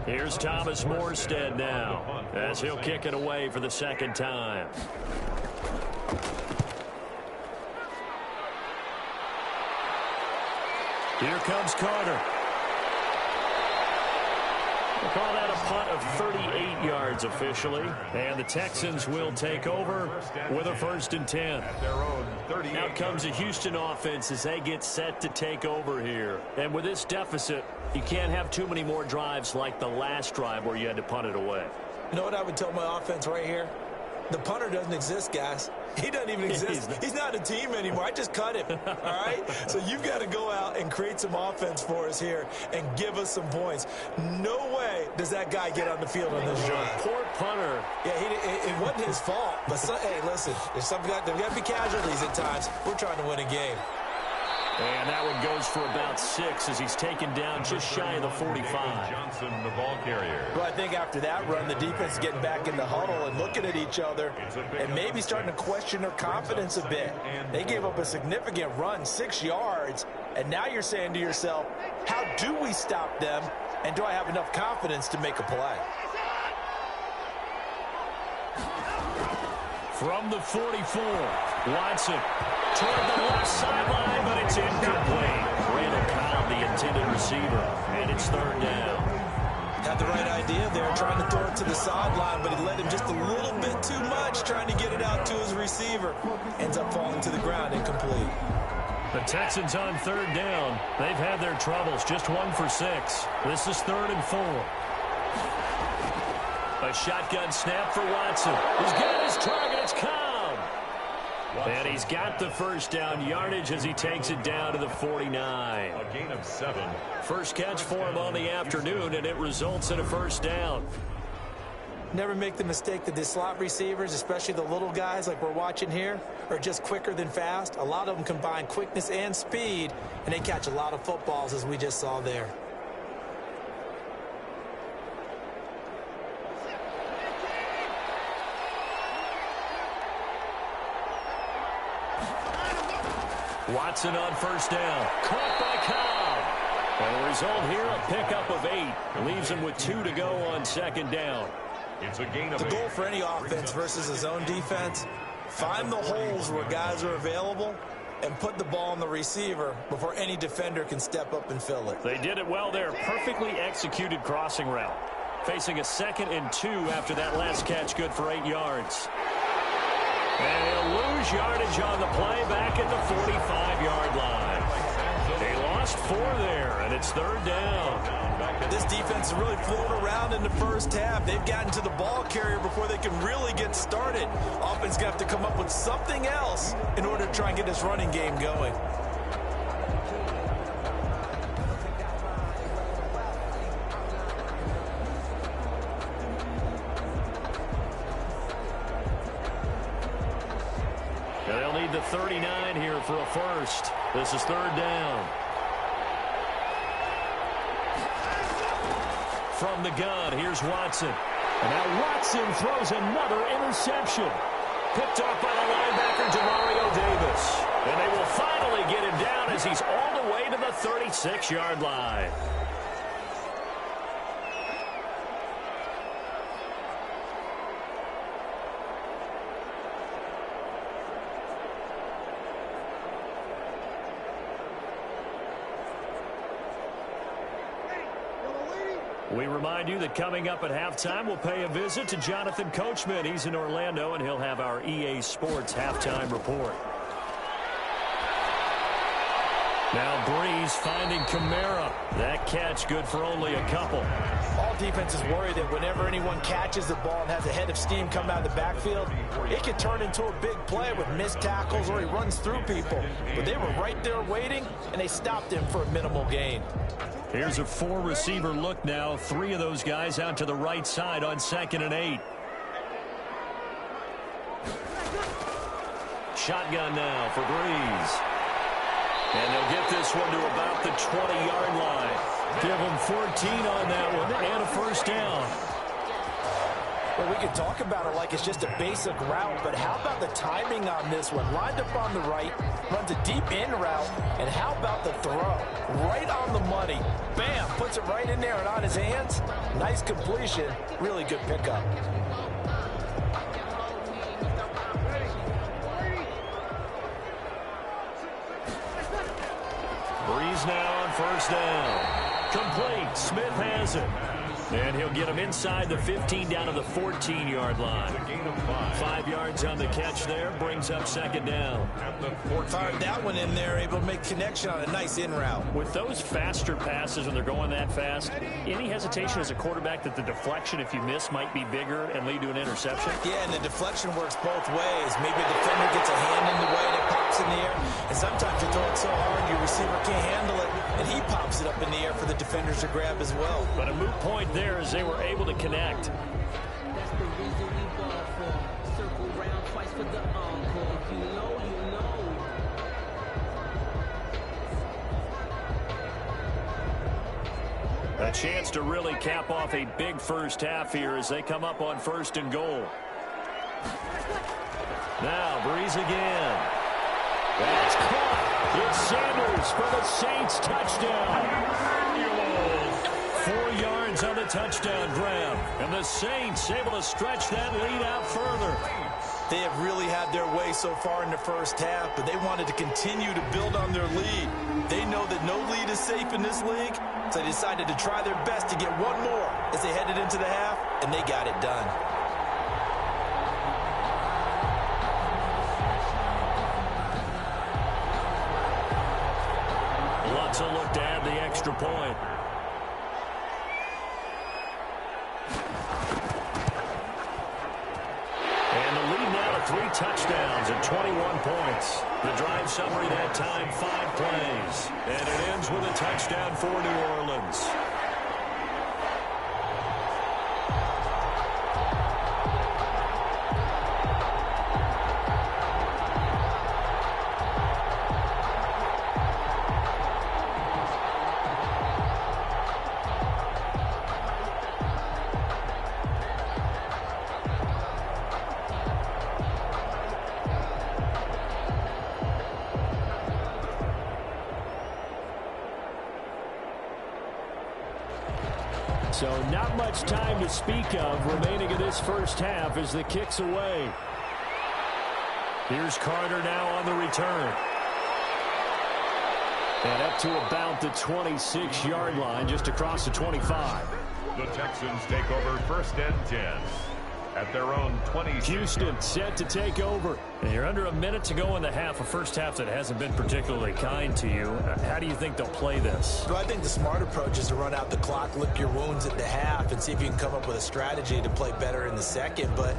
Here's Thomas Morstead now, as he'll kick it away for the 2nd time. Here comes Carter. We'll call that a punt of 38 yards officially. And the Texans will take over with a 1st and 10. Out comes the Houston offense as they get set to take over here. And with this deficit, you can't have too many more drives like the last drive where you had to punt it away. You know what I would tell my offense right here? The punter doesn't exist, guys. He doesn't even exist. He's not a team anymore. I just cut him, all right? So you've got to go out and create some offense for us here and give us some points. No way does that guy get on the field on this drive. Poor punter. Yeah, it wasn't his fault. But, hey, listen, there's got to be casualties at times. We're trying to win a game. And that one goes for about 6 as he's taken down just shy of the 45. Johnson, the ball carrier. Well, I think after that run, the defense is getting back in the huddle and looking at each other and maybe starting to question their confidence a bit. They gave up a significant run, 6 yards, and now you're saying to yourself, how do we stop them, and do I have enough confidence to make a play? From the 44, Watson toward the left sideline, but it's incomplete. Randall Cobb, the intended receiver, and it's 3rd down. Had the right idea there, trying to throw it to the sideline, but he led him just a little bit too much, trying to get it out to his receiver. Ends up falling to the ground, incomplete. The Texans on 3rd down. They've had their troubles, just 1 for 6. This is 3rd and 4. A shotgun snap for Watson. He's got his target. It's Cobb. And he's got the 1st down yardage as he takes it down to the 49. A gain of 7. First catch for him on the afternoon, and it results in a 1st down. Never make the mistake that the slot receivers, especially the little guys like we're watching here, are just quicker than fast. A lot of them combine quickness and speed, and they catch a lot of footballs, as we just saw there. Watson on 1st down. Caught by Cobb. And the result here, a pickup of 8. Leaves him with 2 to go on 2nd down. It's a gain of The 8. goal for any offense versus a zone defense, find the holes where guys are available and put the ball on the receiver before any defender can step up and fill it. They did it well there. Perfectly executed crossing route. Facing a 2nd and 2 after that last catch, good for 8 yards. And he'll lose yardage on the play back at the 45-yard line. They lost 4 there, and it's 3rd down. This defense is really floating around in the first half. They've gotten to the ball carrier before they can really get started. Offense going to have to come up with something else in order to try and get this running game going. They'll need the 39 here for a 1st. This is 3rd down. From the gun, here's Watson. And now Watson throws another interception. Picked off by the linebacker, Demario Davis. And they will finally get him down as he's all the way to the 36-yard line. We remind you that coming up at halftime, we'll pay a visit to Jonathan Coachman. He's in Orlando, and he'll have our EA Sports halftime report. Now Breeze finding Kamara. That catch good for only a couple. All defenses worry that whenever anyone catches the ball and has a head of steam come out of the backfield, it can turn into a big play with missed tackles or he runs through people. But they were right there waiting, and they stopped him for a minimal gain. Here's a 4-receiver look now. 3 of those guys out to the right side on 2nd and 8. Shotgun now for Breeze. And they'll get this one to about the 20-yard line. Give them 14 on that one and a 1st down. Well, we can talk about it like it's just a basic route, but how about the timing on this one? Lined up on the right, runs a deep in route, and how about the throw? Right on the money. Bam, puts it right in there and on his hands. Nice completion, really good pickup. Breeze now on 1st down. Complete. Smith has it. And he'll get him inside the 15 down to the 14-yard line. 5 yards on the catch there, brings up second down. Fired that one in there, able to make connection on a nice in route. With those faster passes when they're going that fast, any hesitation as a quarterback that the deflection, if you miss, might be bigger and lead to an interception? Yeah, and the deflection works both ways. Maybe a defender gets a hand in the way and it pops in the air. And sometimes you throw it so hard your receiver can't handle it, and he pops it up in the air for the defenders to grab as well. But a moot point there as they were able to connect. That's the reason we ball for. Circle round twice for the encore. If you know, you know. A chance to really cap off a big first half here as they come up on 1st and goal. Now Breeze again. That's caught. It's Sanders for the Saints touchdown. 4 yards on the touchdown grab. And the Saints able to stretch that lead out further. They have really had their way so far in the first half, but they wanted to continue to build on their lead. They know that no lead is safe in this league, so they decided to try their best to get one more as they headed into the half, and they got it done. Lots of look to add the extra point. And the lead now to 3 touchdowns and 21 points. The drive summary that time, 5 plays. And it ends with a touchdown for New Orleans. So not much time to speak of remaining in this first half as the kick's away. Here's Carter now on the return. And up to about the 26-yard line, just across the 25. The Texans take over 1st and 10 at their own 20. Houston set to take over. And you're under a minute to go in the half, a first half that hasn't been particularly kind to you. How do you think they'll play this? Well, I think the smart approach is to run out the clock, lick your wounds at the half, and see if you can come up with a strategy to play better in the second. But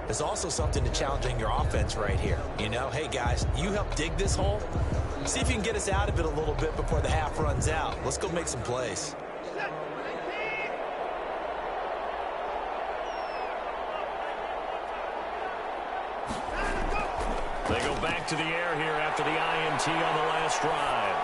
there's also something to challenging your offense right here. You know, hey, guys, you help dig this hole. See if you can get us out of it a little bit before the half runs out. Let's go make some plays. They go back to the air here after the INT on the last drive.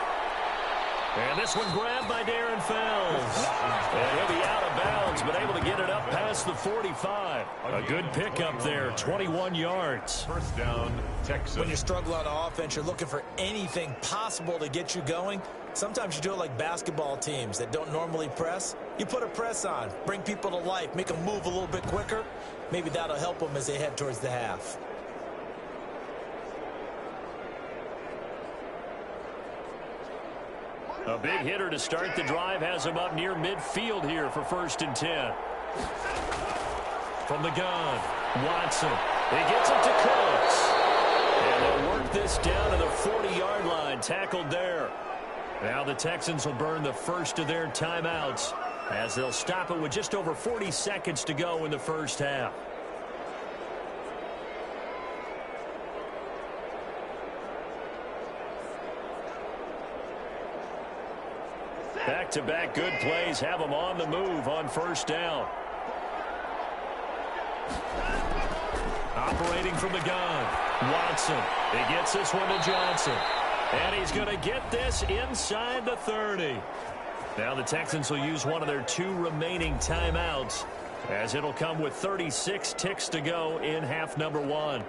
And this one grabbed by Darren Fells. And he'll be out of bounds, but able to get it up past the 45. A good pickup there, 21 yards. 1st down, Texans. When you're struggling on offense, you're looking for anything possible to get you going. Sometimes you do it like basketball teams that don't normally press. You put a press on, bring people to life, make them move a little bit quicker. Maybe that'll help them as they head towards the half. A big hitter to start the drive has him up near midfield here for 1st and 10. From the gun, Watson. He gets it to Cooks. And they'll work this down to the 40-yard line, tackled there. Now the Texans will burn the first of their timeouts as they'll stop it with just over 40 seconds to go in the first half. Back-to-back good plays have them on the move on 1st down. Operating from the gun, Watson. He gets this one to Johnson. And he's going to get this inside the 30. Now the Texans will use one of their 2 remaining timeouts as it'll come with 36 ticks to go in half number 1.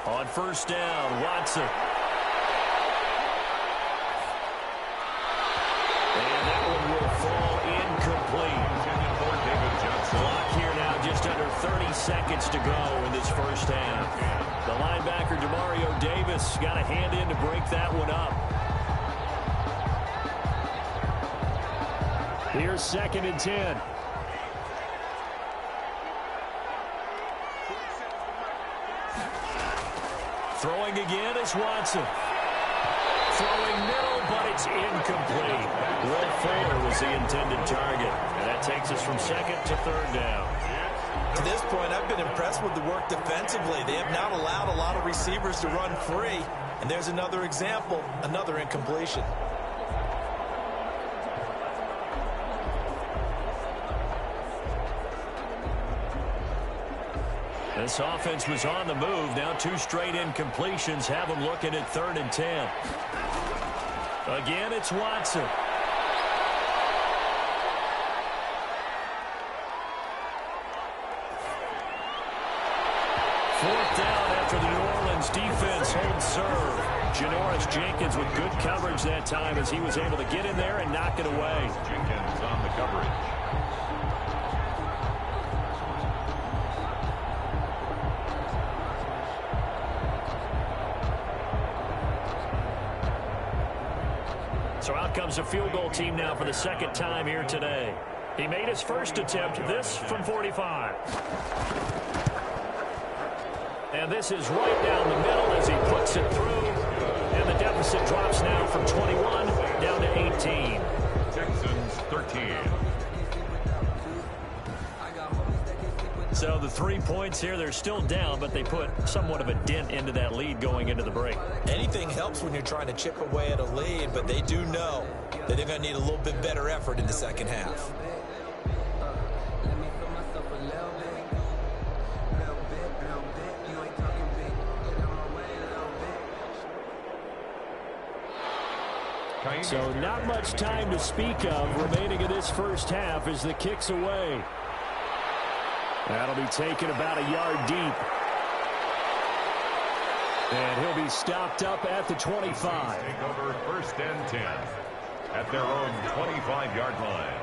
On 1st down, Watson. And that one will fall incomplete. seconds to go in this first half. The linebacker, Demario Davis, got a hand in to break that one up. Here's 2nd and 10. Throwing again is Watson. Throwing middle, but it's incomplete. Will Fuller was the intended target. And that takes us from 2nd to 3rd down. To this point, I've been impressed with the work defensively. They have not allowed a lot of receivers to run free. And there's another example, another incompletion. This offense was on the move. Now 2 straight incompletions have them looking at 3rd and 10. Again, it's Watson. 4th down after the New Orleans defense holds serve. Janoris Jenkins with good coverage that time as he was able to get in there and knock it away. Jenkins on the coverage. So out comes a field goal team now for the 2nd time here today. He made his first attempt, this from 45. And this is right down the middle as he puts it through. And the deficit drops now from 21 down to 18. Texans 13. So the 3 points here, they're still down, but they put somewhat of a dent into that lead going into the break. Anything helps when you're trying to chip away at a lead, but they do know that they're going to need a little bit better effort in the second half. So not much time to speak of remaining in this first half as the kick's away. That'll be taken about a yard deep. And he'll be stopped up at the 25. Take over 1st and 10 at their own 25-yard line.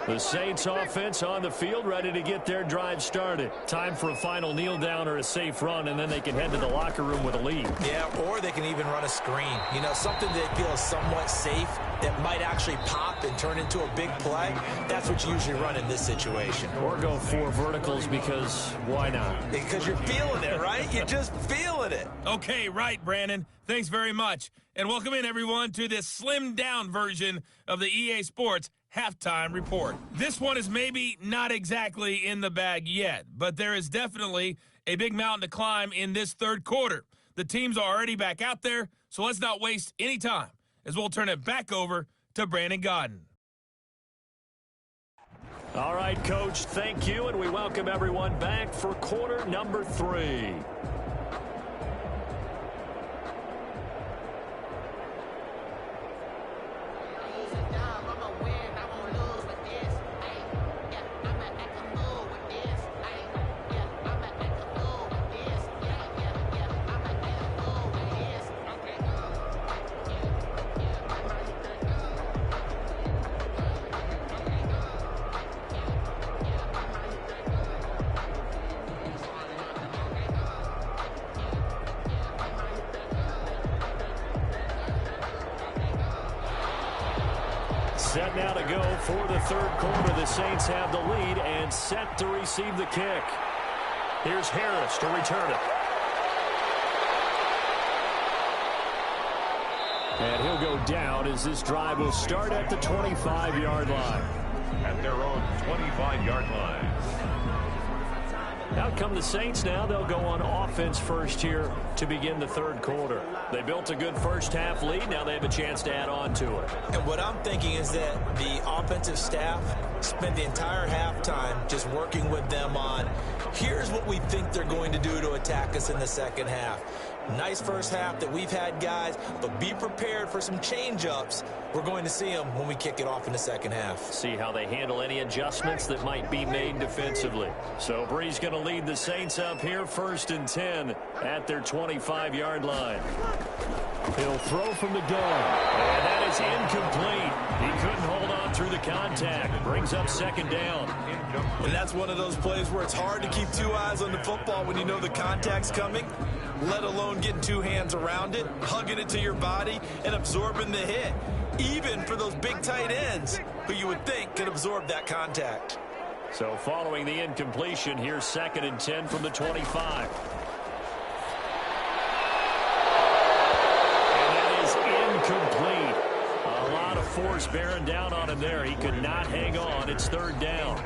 The Saints offense on the field, ready to get their drive started. Time for a final kneel down or a safe run, and then they can head to the locker room with a lead. Yeah, or they can even run a screen. You know, something they feel is somewhat safe that might actually pop and turn into a big play. That's what you usually run in this situation. Or go 4 verticals because why not? Because you're feeling it, right? You're just feeling it. Okay, right, Brandon. Thanks very much. And welcome in, everyone, to this slimmed-down version of the EA Sports Halftime Report. This one is maybe not exactly in the bag yet, but there is definitely a big mountain to climb in this 3rd quarter. The teams are already back out there, so let's not waste any time as we'll turn it back over to Brandon Godden. All right, Coach, thank you, and we welcome everyone back for quarter number 3. Set now to go for the 3rd quarter. The Saints have the lead and set to receive the kick. Here's Harris to return it. And he'll go down as this drive will start at the 25-yard line. At their own 25-yard line. Out come the Saints now. They'll go on offense first here to begin the 3rd quarter. They built a good first half lead. Now they have a chance to add on to it. And what I'm thinking is that the offensive staff spent the entire halftime just working with them on Here's what we think they're going to do to attack us in the second half. Nice first half that we've had, guys, but be prepared for some change-ups. We're going to see them when we kick it off in the second half. See how they handle any adjustments that might be made defensively. So Brees going to lead the Saints up here, 1st and 10 at their 25-yard line. He'll throw from the gun. And that is incomplete. He couldn't hold on through the contact. Brings up 2nd down. And that's one of those plays where it's hard to keep 2 eyes on the football when you know the contact's coming, let alone getting 2 hands around it, hugging it to your body, and absorbing the hit. Even for those big tight ends who you would think could absorb that contact. So following the incompletion, here's 2nd and 10 from the 25. And that is incomplete. A lot of force bearing down on him there. He could not hang on. It's 3rd down.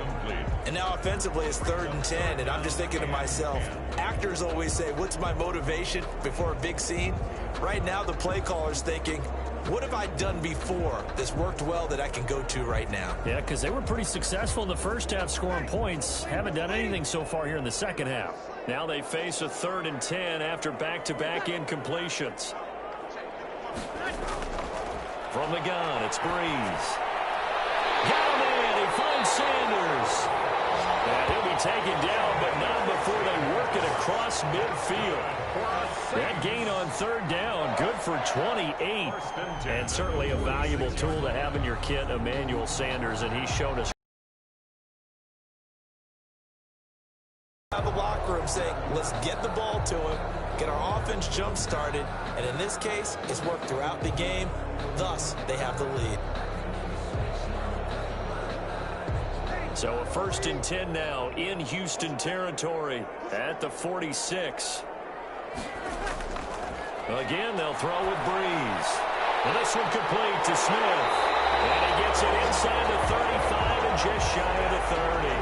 And now offensively it's 3rd and 10, and I'm just thinking to myself, actors always say, what's my motivation before a big scene? Right now the play caller's thinking, what have I done before that's worked well that I can go to right now? Yeah, because they were pretty successful in the first half scoring points. Haven't done anything so far here in the second half. Now they face a 3rd and 10 after back-to-back incompletions. From the gun, it's Brees. Got him in. He finds Sanders. And he'll be taken down, but not before they work it across midfield. That gain on 3rd down, good for 28. And certainly a valuable tool to have in your kit, Emmanuel Sanders, and he's shown us. The locker room saying, let's get the ball to him, get our offense jump started, and in this case, it's worked throughout the game. Thus, they have the lead. So a 1st and 10 now in Houston territory at the 46. Again, they'll throw with Brees. And this one complete to Smith. And he gets it inside the 35 and just shy of the 30.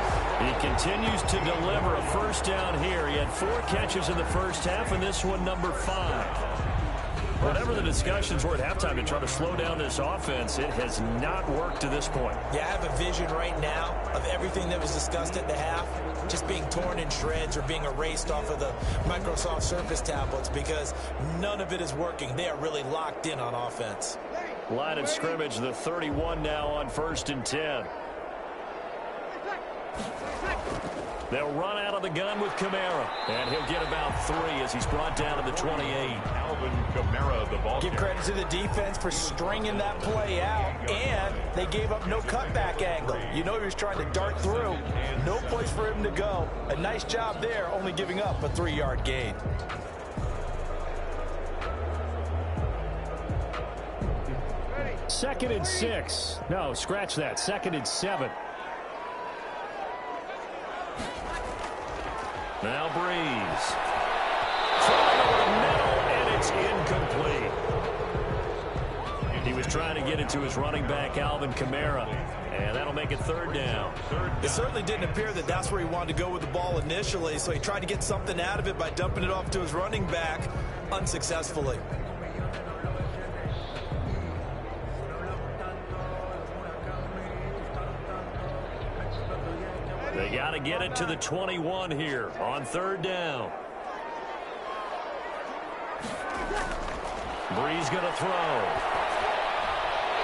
He continues to deliver a 1st down here. He had 4 catches in the first half, and this one number 5. Whatever the discussions were at halftime to try to slow down this offense, it has not worked to this point. Yeah, I have a vision right now of everything that was discussed at the half just being torn in shreds or being erased off of the Microsoft Surface tablets because none of it is working. They are really locked in on offense. Line of scrimmage, the 31 now on 1st and 10. They'll run out of the gun with Kamara. And he'll get about 3 as he's brought down to the 28. Alvin Kamara, the ball. Give credit to the defense for stringing that play out, and they gave up no cutback angle. You know he was trying to dart through. No place for him to go. A nice job there, only giving up a 3-yard gain. Second and 6. No, scratch that. 2nd and 7. Now Brees. Throwing over the middle, and it's incomplete. He was trying to get it to his running back, Alvin Kamara, and that'll make it 3rd down. It certainly didn't appear that that's where he wanted to go with the ball initially, so he tried to get something out of it by dumping it off to his running back unsuccessfully. They got to get it to the 21 here on 3rd down. Brees going to throw.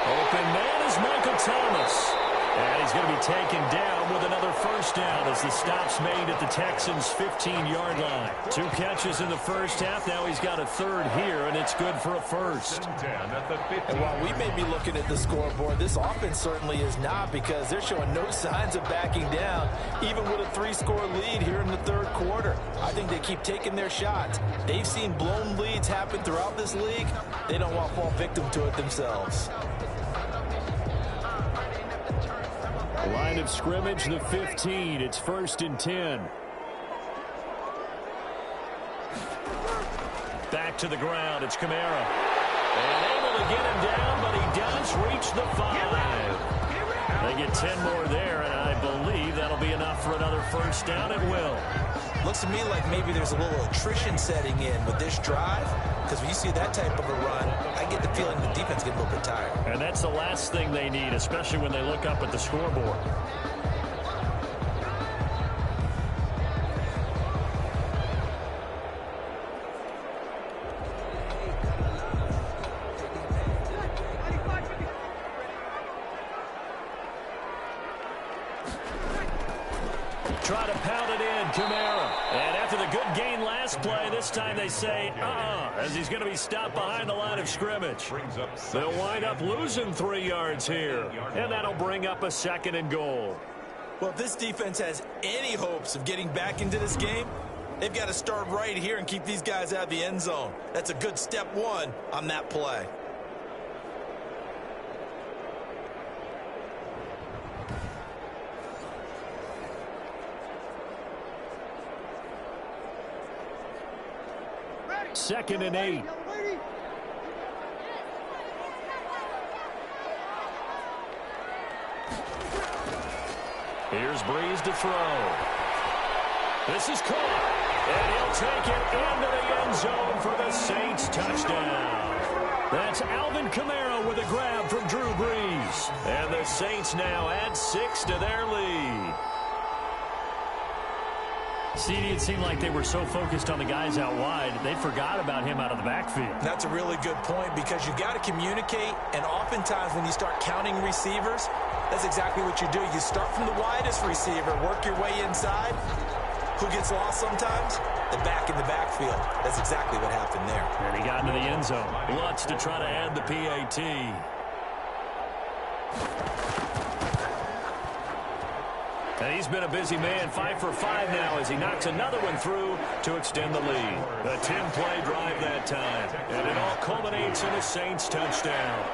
Open man is Michael Thomas. And he's going to be taken down with another 1st down as the stop's made at the Texans' 15-yard line. 2 catches in the first half. Now he's got a 3rd here, and it's good for a 1st. And while we may be looking at the scoreboard, this offense certainly is not because they're showing no signs of backing down, even with a 3-score lead here in the 3rd quarter. I think they keep taking their shots. They've seen blown leads happen throughout this league. They don't want to fall victim to it themselves. Line of scrimmage, the 15. It's 1st and 10. Back to the ground. It's Kamara. And able to get him down, but he does reach the 5. They get 10 more there, and I believe that'll be enough for another 1st down. It will. Looks to me like maybe there's a little attrition setting in with this drive, because when you see that type of a run, I get the feeling the defense gets a little bit tired. And that's the last thing they need, especially when they look up at the scoreboard. try to pound it in, Kamara. And after the good gain last play, this time they say, as he's going to be stopped behind the line of scrimmage. They'll wind up losing 3 yards here, and that'll bring up a 2nd and goal. Well, if this defense has any hopes of getting back into this game, they've got to start right here and keep these guys out of the end zone. That's a good step 1 on that play. Second and 8. Here's Breeze to throw. This is caught. And he'll take it into the end zone for the Saints touchdown. That's Alvin Kamara with a grab from Drew Brees. And the Saints now add 6 to their lead. CD, it seemed like they were so focused on the guys out wide, they forgot about him out of the backfield. That's a really good point because you got to communicate, and oftentimes when you start counting receivers, that's exactly what you do. You start from the widest receiver, work your way inside. Who gets lost sometimes? The back in the backfield. That's exactly what happened there. And he got into the end zone. Lutz to try to add the PAT. And he's been a busy man, 5 for 5 now as he knocks another one through to extend the lead. A 10-play drive that time. And it all culminates in a Saints touchdown.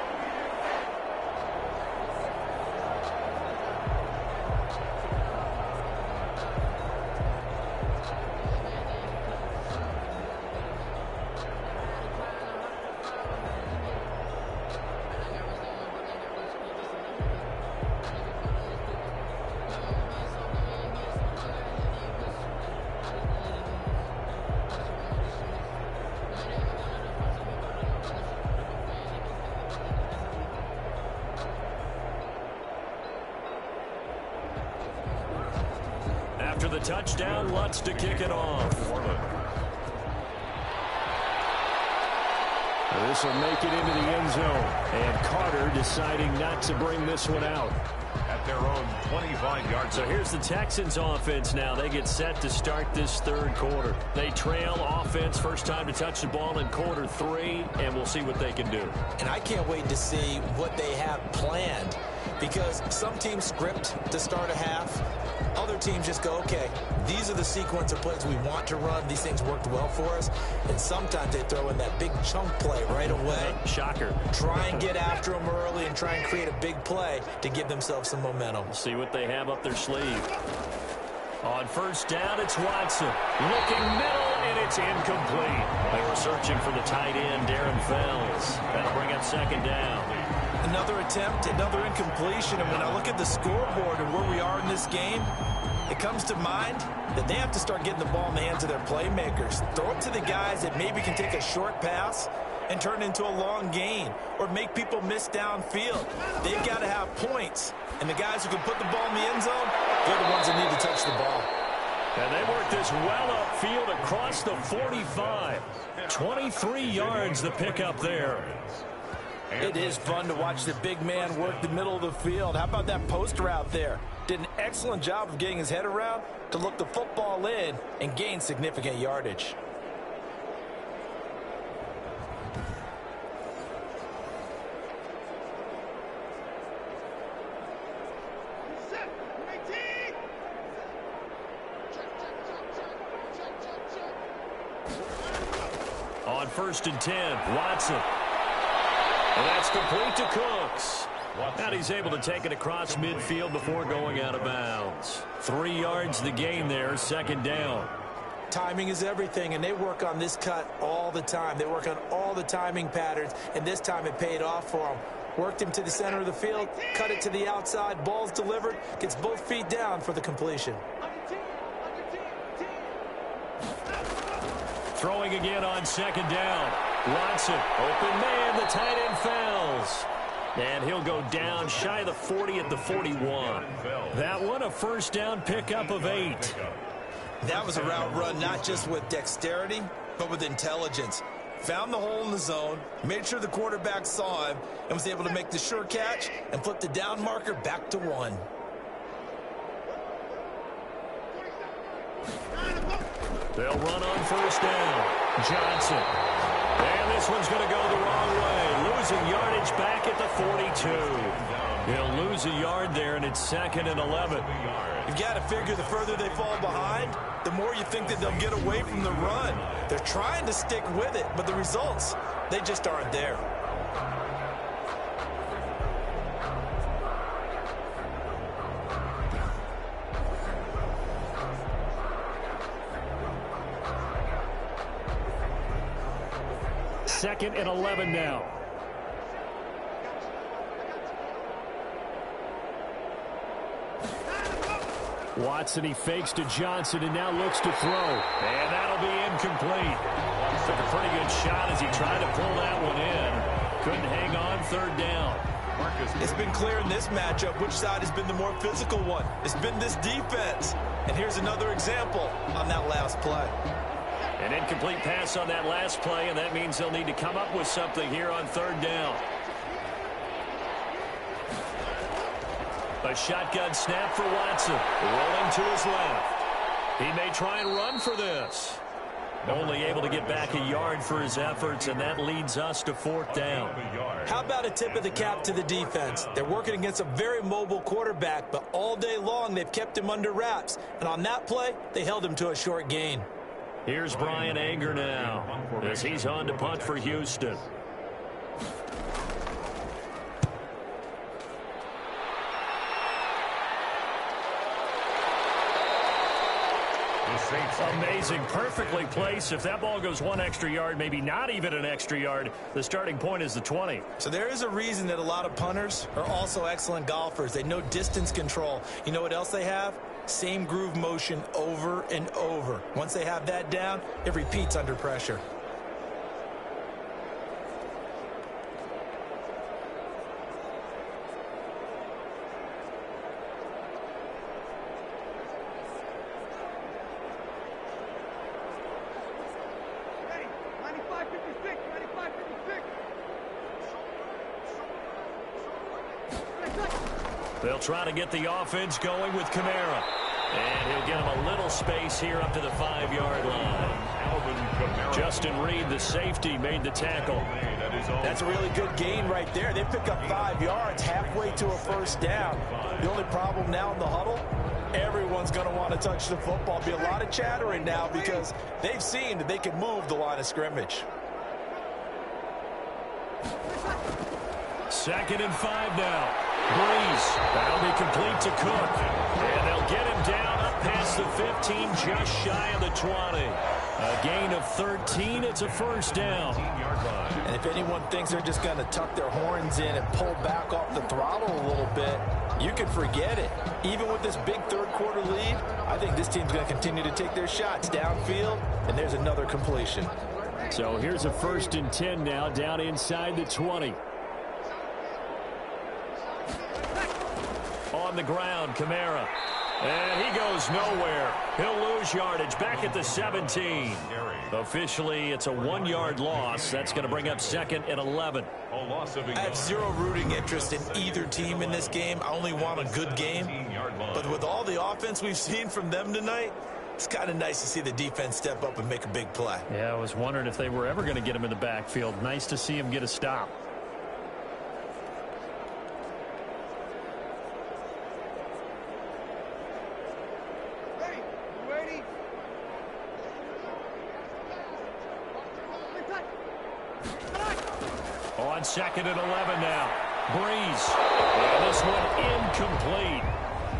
After the touchdown, Lutz to kick it off. This will make it into the end zone. And Carter deciding not to bring this one out. At their own 25-yard. So here's the Texans offense now. They get set to start this 3rd quarter. They trail offense, first time to touch the ball in quarter 3, and we'll see what they can do. And I can't wait to see what they have planned because some teams script to start a half. Other teams just go, okay, these are the sequence of plays we want to run. These things worked well for us. And sometimes they throw in that big chunk play right away. Shocker. Try and get after them early and try and create a big play to give themselves some momentum. See what they have up their sleeve. On first down, it's Watson. Looking middle, and it's incomplete. They were searching for the tight end, Darren Fells. That'll bring up 2nd down. Another attempt, another incompletion. And when I look at the scoreboard and where we are in this game, it comes to mind that they have to start getting the ball in the hands of their playmakers. Throw it to the guys that maybe can take a short pass and turn it into a long gain or make people miss downfield. They've got to have points. And the guys who can put the ball in the end zone, they're the ones that need to touch the ball. And they work this well upfield across the 45. 23 yards the pickup there. It is fun to watch the big man work the middle of the field. How about that post route there? Did an excellent job of getting his head around to look the football in and gain significant yardage. On 1st and 10, Watson. And that's complete to Cooks. And he's able to take it across midfield before going out of bounds. 3 yards the gain there, 2nd down. Timing is everything, and they work on this cut all the time. They work on all the timing patterns, and this time it paid off for them. Worked him to the center of the field, cut it to the outside, ball's delivered, gets both feet down for the completion. Throwing again on 2nd down. Watson, open man, the tight end Fells. And he'll go down shy of the 40 at the 41. That one a first down pickup of 8. That was a route run not just with dexterity, but with intelligence. Found the hole in the zone, made sure the quarterback saw him, and was able to make the sure catch and flip the down marker back to 1. They'll run on first down. Johnson. And this one's going to go the wrong way. Losing yardage back at the 42. He'll lose a yard there, and it's 2nd and 11. You've got to figure the further they fall behind, the more you think that they'll get away from the run. They're trying to stick with it, but the results, they just aren't there. Second and 11 now. Watson, he fakes to Johnson and now looks to throw. And that'll be incomplete. Took a pretty good shot as he tried to pull that one in. Couldn't hang on, 3rd down. It's been clear in this matchup which side has been the more physical one. It's been this defense. And here's another example on that last play. An incomplete pass on that last play, and that means they'll need to come up with something here on 3rd down. A shotgun snap for Watson. Rolling to his left. He may try and run for this. Only able to get back a yard for his efforts, and that leads us to 4th down. How about a tip of the cap to the defense? They're working against a very mobile quarterback, but all day long they've kept him under wraps. And on that play, they held him to a short gain. Here's Brian Anger now as he's on to punt for Houston. Amazing, perfectly placed. If that ball goes 1 extra yard, maybe not even an extra yard, the starting point is the 20. So there is a reason that a lot of punters are also excellent golfers. They know distance control. You know what else they have? Same groove motion over and over. Once they have that down, it repeats under pressure. They'll try to get the offense going with Kamara. And he'll get him a little space here up to the 5-yard line. Justin Reed, the safety, made the tackle. That's a really good gain right there. They pick up 5 yards halfway to a 1st down. The only problem now in the huddle, everyone's going to want to touch the football. Be a lot of chattering now because they've seen that they can move the line of scrimmage. 2nd and 5 now. Breeze. That'll be complete to Cook. And they'll get him down up past the 15, just shy of the 20. A gain of 13. It's a 1st down. And if anyone thinks they're just going to tuck their horns in and pull back off the throttle a little bit, you can forget it. Even with this big 3rd quarter lead, I think this team's going to continue to take their shots downfield, and there's another completion. So here's a 1st and 10 now, down inside the 20. On the ground, Kamara. And he goes nowhere. He'll lose yardage back at the 17. Officially, it's a 1-yard loss. That's going to bring up 2nd and 11. I have zero rooting interest in either team in this game. I only want a good game. But with all the offense we've seen from them tonight, it's kind of nice to see the defense step up and make a big play. Yeah, I was wondering if they were ever going to get him in the backfield. Nice to see him get a stop. On 2nd and 11 now. Breeze. And this one incomplete.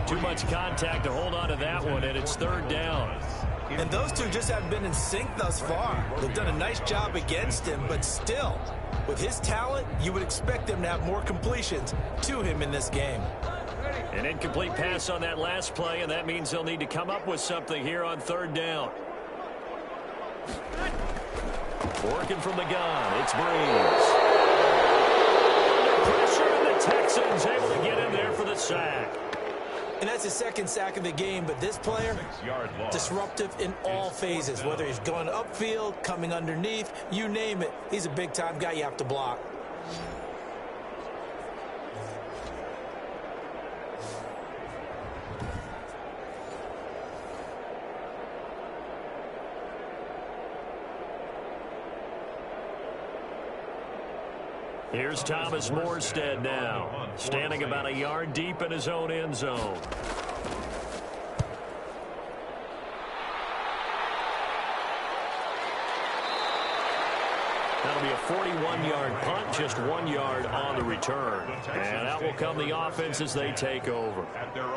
Too much contact to hold on to that one, and it's 3rd down. And those two just haven't been in sync thus far. They've done a nice job against him, but still, with his talent, you would expect them to have more completions to him in this game. An incomplete pass on that last play, and that means they'll need to come up with something here on 3rd down. Working from the gun, it's Breeze. Pressure, and the Texans able to get in there for the sack. And that's his 2nd sack of the game, but this player, disruptive in all phases, whether he's going upfield, coming underneath, you name it. He's a big-time guy you have to block. Here's Thomas Morstead now, standing about a yard deep in his own end zone. That'll be a 41-yard punt, just 1 yard on the return. And out will come the offense as they take over.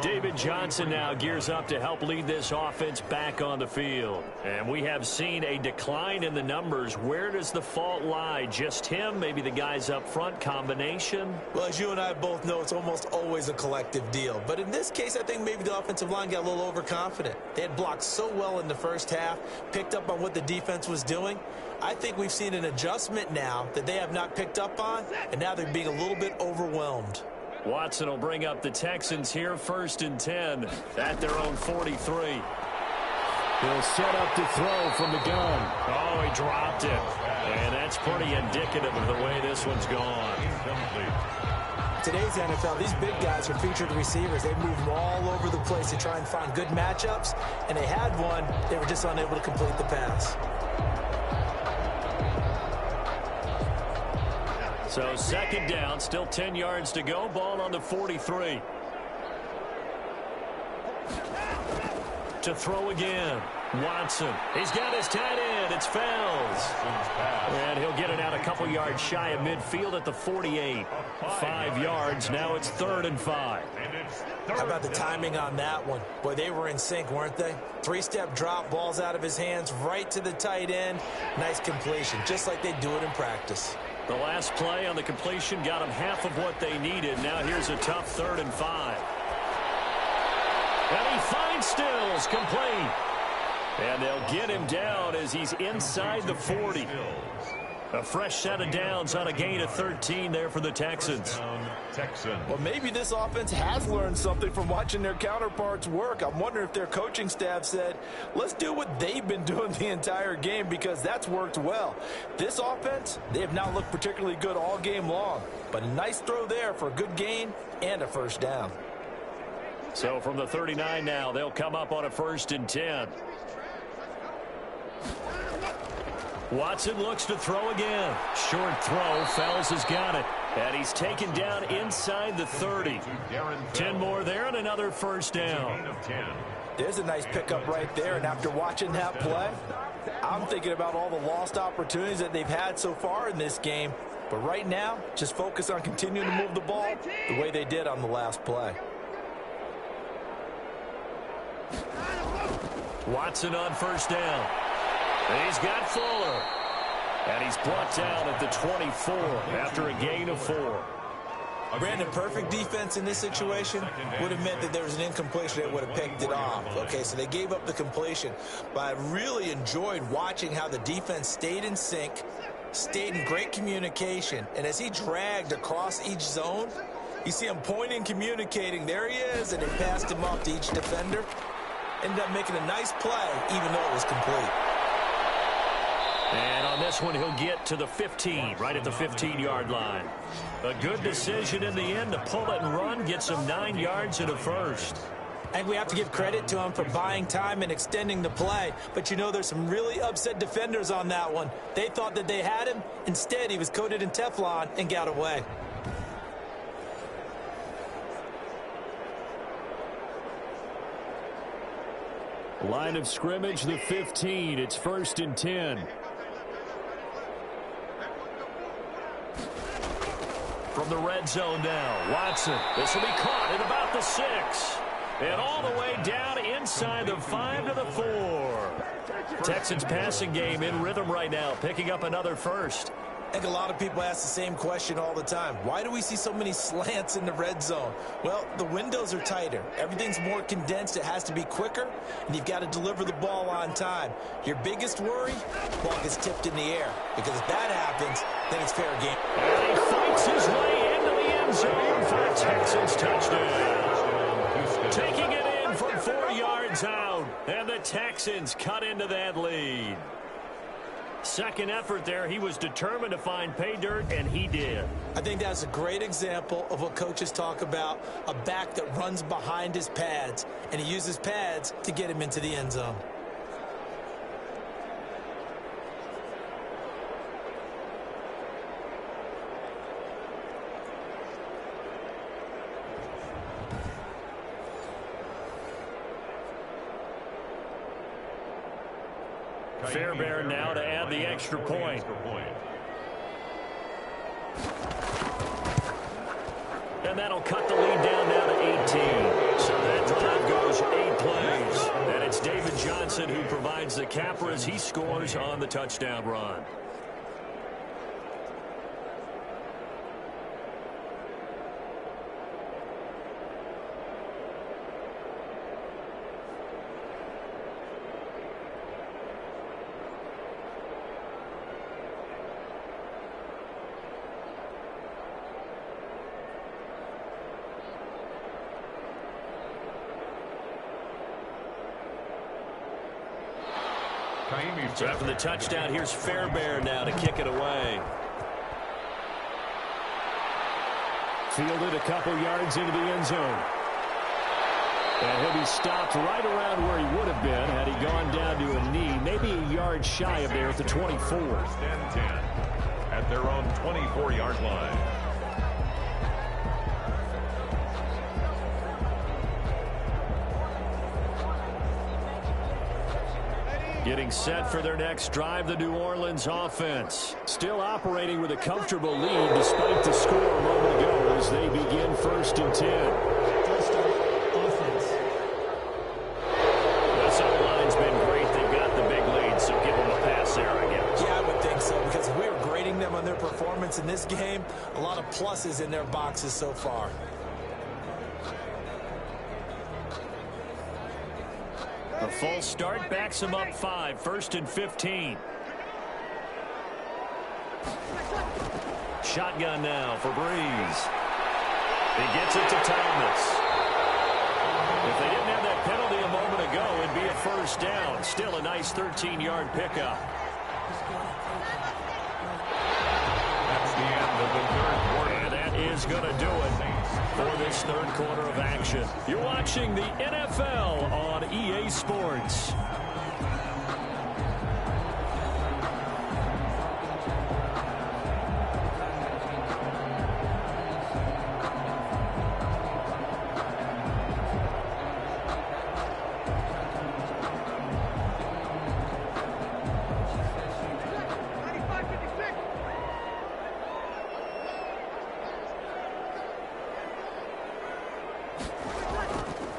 David Johnson now gears up to help lead this offense back on the field. And we have seen a decline in the numbers. Where does the fault lie? Just him? Maybe the guys up front? Combination? Well, as you and I both know, it's almost always a collective deal. But in this case, I think maybe the offensive line got a little overconfident. They had blocked so well in the first half, picked up on what the defense was doing. I think we've seen an adjustment now that they have not picked up on, and now they're being a little bit overwhelmed. Watson will bring up the Texans here, 1st and 10 at their own 43. He'll set up to throw from the gun. Oh, he dropped it. And that's pretty indicative of the way this one's gone. Today's NFL, these big guys are featured receivers. They move them all over the place to try and find good matchups, and they had one. They were just unable to complete the pass. So 2nd down, still 10 yards to go. Ball on the 43. To throw again. Watson. He's got his tight end. It's Fells. And he'll get it out a couple yards shy of midfield at the 48. 5 yards. Now it's 3rd and 5. How about the timing on that one? Boy, they were in sync, weren't they? 3-step drop, balls out of his hands, right to the tight end. Nice completion, just like they do it in practice. The last play on the completion got them half of what they needed. Now here's a tough 3rd and 5. And he finds Stills, complete. And they'll get him down as he's inside the 40. A fresh set of downs on a gain of 13 there for the Texans. Well, maybe this offense has learned something from watching their counterparts work. I'm wondering if their coaching staff said, let's do what they've been doing the entire game, because that's worked well. This offense, they have not looked particularly good all game long. But a nice throw there for a good gain and a 1st down. So from the 39 now, they'll come up on a 1st and 10. Watson looks to throw again. Short throw. Fells has got it. And he's taken down inside the 30. 10 more there and another 1st down. There's a nice pickup right there. And after watching that play, I'm thinking about all the lost opportunities that they've had so far in this game. But right now, just focus on continuing to move the ball the way they did on the last play. Watson on 1st down. He's got Fuller. And he's brought down at the 24 after a gain of 4. Brandon, perfect defense in this situation would have meant that there was an incompletion that would have picked it off. Okay, so they gave up the completion. But I really enjoyed watching how the defense stayed in sync, stayed in great communication. And as he dragged across each zone, you see him pointing, communicating. There he is, and they passed him off to each defender. Ended up making a nice play, even though it was complete. And on this one, he'll get to the 15, right at the 15-yard line. A good decision in the end to pull it and run, gets him 9 yards and a 1st. And we have to give credit to him for buying time and extending the play. But you know, there's some really upset defenders on that one. They thought that they had him. Instead, he was coated in Teflon and got away. Line of scrimmage, the 15. It's 1st and 10. From the red zone now, Watson. This will be caught at about the 6. And all the way down inside the 5 to the 4. Texans passing game in rhythm right now, picking up another 1st. I think a lot of people ask the same question all the time. Why do we see so many slants in the red zone? Well, the windows are tighter. Everything's more condensed. It has to be quicker, and you've got to deliver the ball on time. Your biggest worry, ball gets tipped in the air, because if that happens, then it's fair game. And he fights his way into the end zone for a Texans touchdown. Taking it in from 4 yards out, and the Texans cut into that lead. Second effort there, he was determined to find pay dirt, and he did. I think that's a great example of what coaches talk about, a back that runs behind his pads, and he uses pads to get him into the end zone. Fairbairn now to add the extra point. And that'll cut the lead down now to 18. So that drive goes 8 plays. And it's David Johnson who provides the capper as he scores on the touchdown run. So after the touchdown, here's Fairbairn now to kick it away. Fielded a couple yards into the end zone. And he'll be stopped right around where he would have been had he gone down to a knee, maybe a yard shy of there at the 24. First and 10 at their own 24-yard line. Getting set for their next drive, the New Orleans offense. Still operating with a comfortable lead despite the score a moment ago as they begin 1st and 10. This O-line's been great. They've got the big lead, so give them a pass there, I guess. Yeah, I would think so, because we were grading them on their performance in this game. A lot of pluses in their boxes so far. A false start backs him up 5, 1st and 15. Shotgun now for Breeze. He gets it to Thomas. If they didn't have that penalty a moment ago, it'd be a first down. Still a nice 13-yard pickup. That's the end of the third quarter. And that is going to do it for this third quarter of action. You're watching the NFL on EA Sports.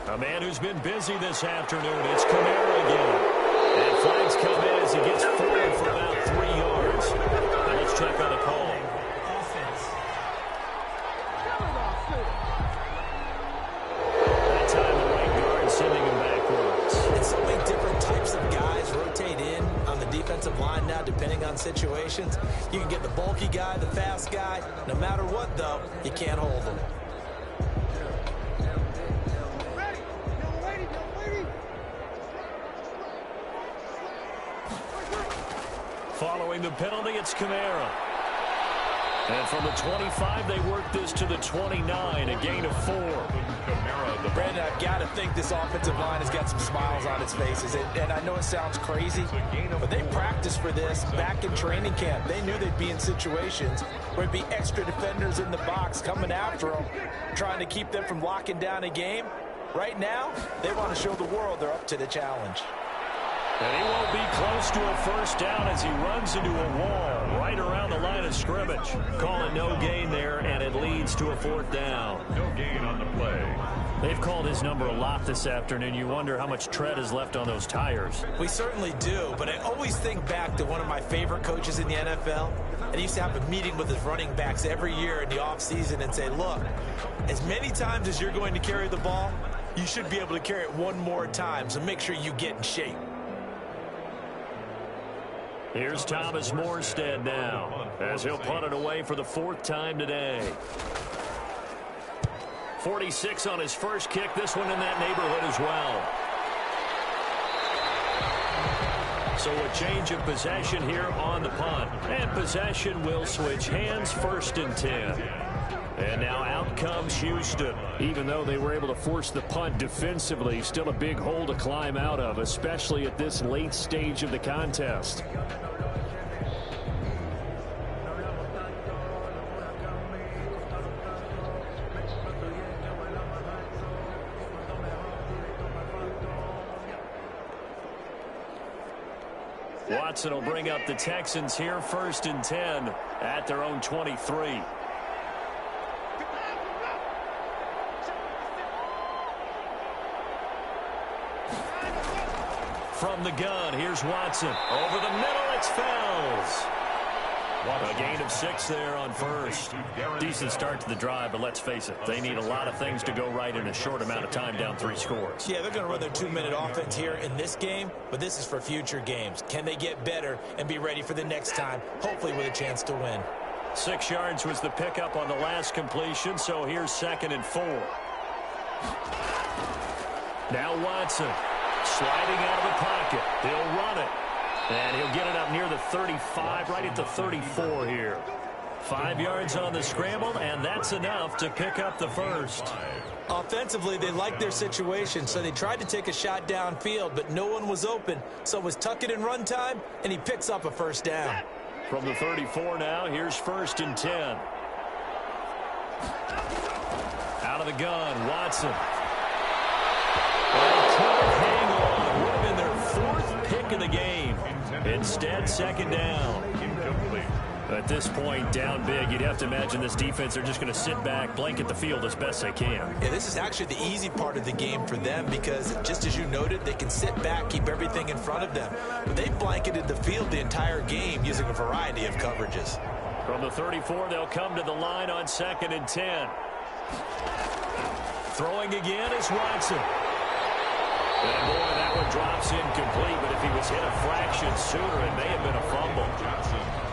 A man who's been busy this afternoon. It's Kamara again. And flags come in as he gets forward for about 3 yards. Now let's check on the call. That time the right guard sending him backwards. And so many different types of guys rotate in on the defensive line now, depending on situations. You can get the bulky guy, the fast guy. No matter what, though, you can't hold them. Following the penalty, it's Kamara. And from the 25, they work this to the 29, a gain of 4. Brandon, I've got to think this offensive line has got some smiles on its faces. And I know it sounds crazy, but they practiced for this back in training camp. They knew they'd be in situations where there'd be extra defenders in the box coming after them, trying to keep them from locking down a game. Right now, they want to show the world they're up to the challenge. And he won't be close to a first down as he runs into a wall right around the line of scrimmage. Call it no gain there, and it leads to a 4th down. No gain on the play. They've called his number a lot this afternoon. You wonder how much tread is left on those tires. We certainly do, but I always think back to one of my favorite coaches in the NFL. And he used to have a meeting with his running backs every year in the offseason and say, look, as many times as you're going to carry the ball, you should be able to carry it one more time, so make sure you get in shape. Here's Thomas Morstead now as he'll punt it away for the 4th time today. 46 on his first kick. This one in that neighborhood as well. So a change of possession here on the punt. And possession will switch hands, 1st and 10. And now out comes Houston. Even though they were able to force the punt defensively, still a big hole to climb out of, especially at this late stage of the contest. Watson will bring up the Texans here, 1st and 10 at their own 23. From the gun, here's Watson. Over the middle, it's Fells. A gain of 6 there on first. Decent start to the drive, but let's face it, they need a lot of things to go right in a short amount of time, down 3 scores. Yeah, they're going to run their 2-minute offense here in this game, but this is for future games. Can they get better and be ready for the next time, hopefully with a chance to win? 6 yards was the pickup on the last completion, so here's 2nd and 4. Now Watson. Sliding out of the pocket. He'll run it. And he'll get it up near the 35, right at the 34 here. 5 yards on the scramble, and that's enough to pick up the first. Offensively, they liked their situation, so they tried to take a shot downfield, but no one was open. So it was tuck it and run time, and he picks up a first down. From the 34 now, here's 1st and 10. Out of the gun, Watson. Hang on. Would have been their 4th pick of the game. Instead, 2nd down. At this point, down big, you'd have to imagine this defense are just going to sit back, blanket the field as best they can. Yeah, this is actually the easy part of the game for them because, just as you noted, they can sit back, keep everything in front of them. But they've blanketed the field the entire game using a variety of coverages. From the 34, they'll come to the line on 2nd and 10. Throwing again is Watson. And boy, that one drops incomplete, but if he was hit a fraction sooner, it may have been a fumble.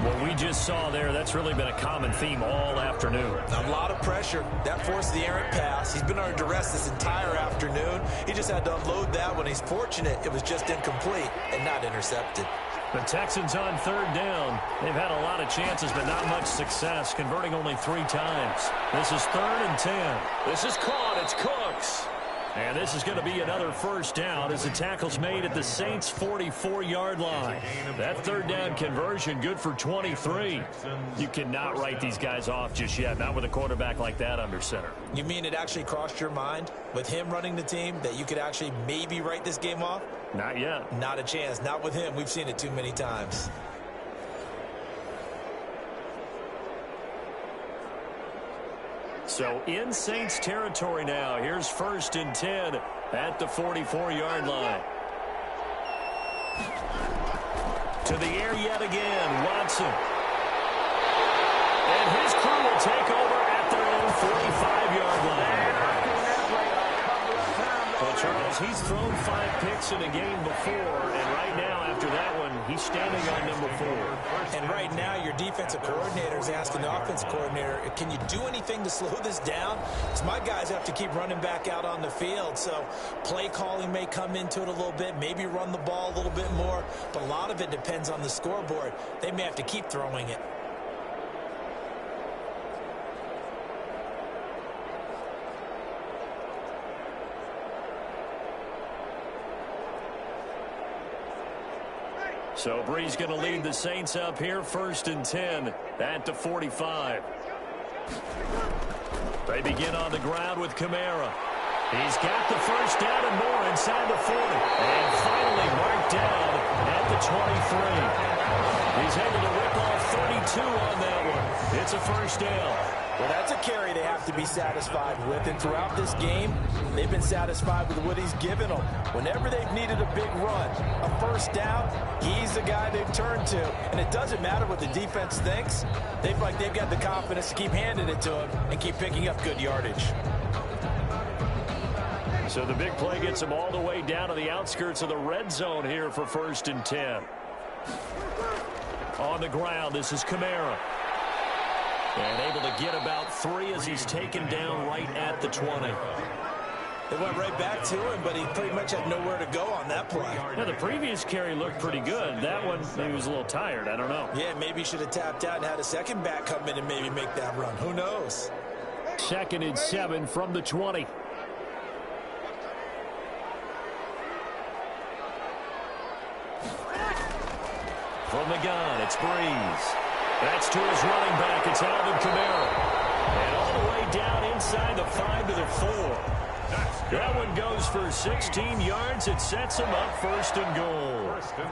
What we just saw there, that's really been a common theme all afternoon. A lot of pressure. That forced the errant pass. He's been under duress this entire afternoon. He just had to unload that one. He's fortunate it was just incomplete and not intercepted. The Texans on 3rd down. They've had a lot of chances, but not much success, converting only 3 times. This is 3rd and 10. This is caught. It's Cooks. And this is going to be another first down as the tackle's made at the Saints' 44-yard line. That 3rd down conversion good for 23. You cannot write these guys off just yet, not with a quarterback like that under center. You mean it actually crossed your mind with him running the team that you could actually maybe write this game off? Not yet. Not a chance. Not with him. We've seen it too many times. So in Saints territory now. Here's 1st and 10 at the 44-yard line. To the air yet again, Watson. And his crew will take over at their own 45-yard line. Well, Charles, he's thrown 5 picks in a game before, and right now, after that one, he's standing on number 4. And right now, your defensive coordinator is asking the offense coordinator, can you do anything to slow this down? Because my guys have to keep running back out on the field, so play calling may come into it a little bit, maybe run the ball a little bit more, but a lot of it depends on the scoreboard. They may have to keep throwing it. So Brees going to lead the Saints up here, 1st and 10 at the 45. They begin on the ground with Kamara. He's got the first down and more inside the 40. And finally marked down at the 23. He's able to rip off 32 on that one. It's a first down. Well, that's a carry they have to be satisfied with. And throughout this game, they've been satisfied with what he's given them. Whenever they've needed a big run, a first down, he's the guy they've turned to. And it doesn't matter what the defense thinks. They've got the confidence to keep handing it to him and keep picking up good yardage. So the big play gets him all the way down to the outskirts of the red zone here for 1st and 10. On the ground, this is Kamara. And able to get about 3 as he's taken down right at the 20. They went right back to him, but he pretty much had nowhere to go on that play. Yeah, the previous carry looked pretty good. That one, maybe was a little tired. I don't know. Yeah, maybe he should have tapped out and had a second back come in and maybe make that run. Who knows? 2nd and 7 from the 20. From the gun, it's Brees. That's to his running back. It's Alvin Kamara. And all the way down inside the 5 to the 4. That one goes for 16 yards. It sets him up first and goal.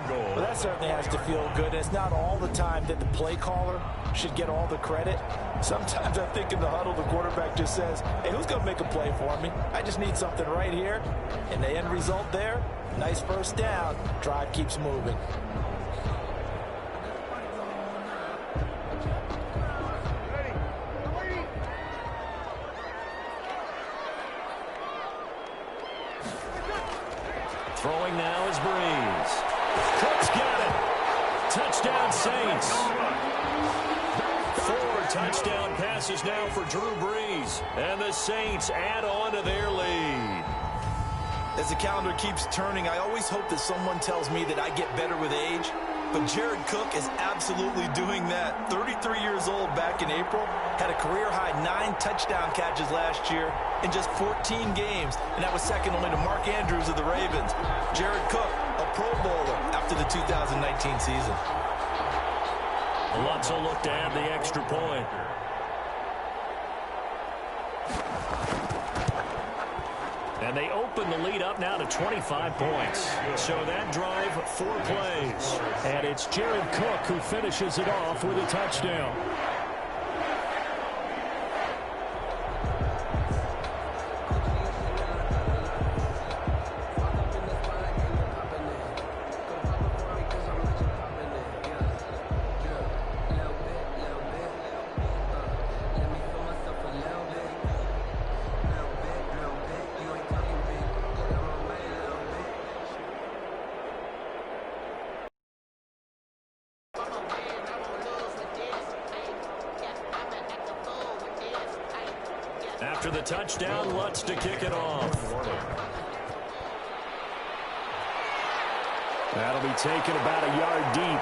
Well, that certainly has to feel good. It's not all the time that the play caller should get all the credit. Sometimes I think in the huddle, the quarterback just says, hey, who's going to make a play for me? I just need something right here. And the end result there, nice first down. Drive keeps moving. Throwing now is Breeze. Cook's got it. Touchdown Saints. 4 touchdown passes now for Drew Brees. And the Saints add on to their lead. As the calendar keeps turning, I always hope that someone tells me that I get better with age. But Jared Cook is absolutely doing that. 33 years old back in April. Had a career-high 9 touchdown catches last year in just 14 games. And that was second only to Mark Andrews of the Ravens. Jared Cook, a Pro Bowler after the 2019 season. Lutz will look to add the extra point. And they open the lead up now to 25 points. So that drive, 4 plays. And it's Jared Cook who finishes it off with a touchdown. After the touchdown, Lutz to kick it off. That'll be taken about a yard deep.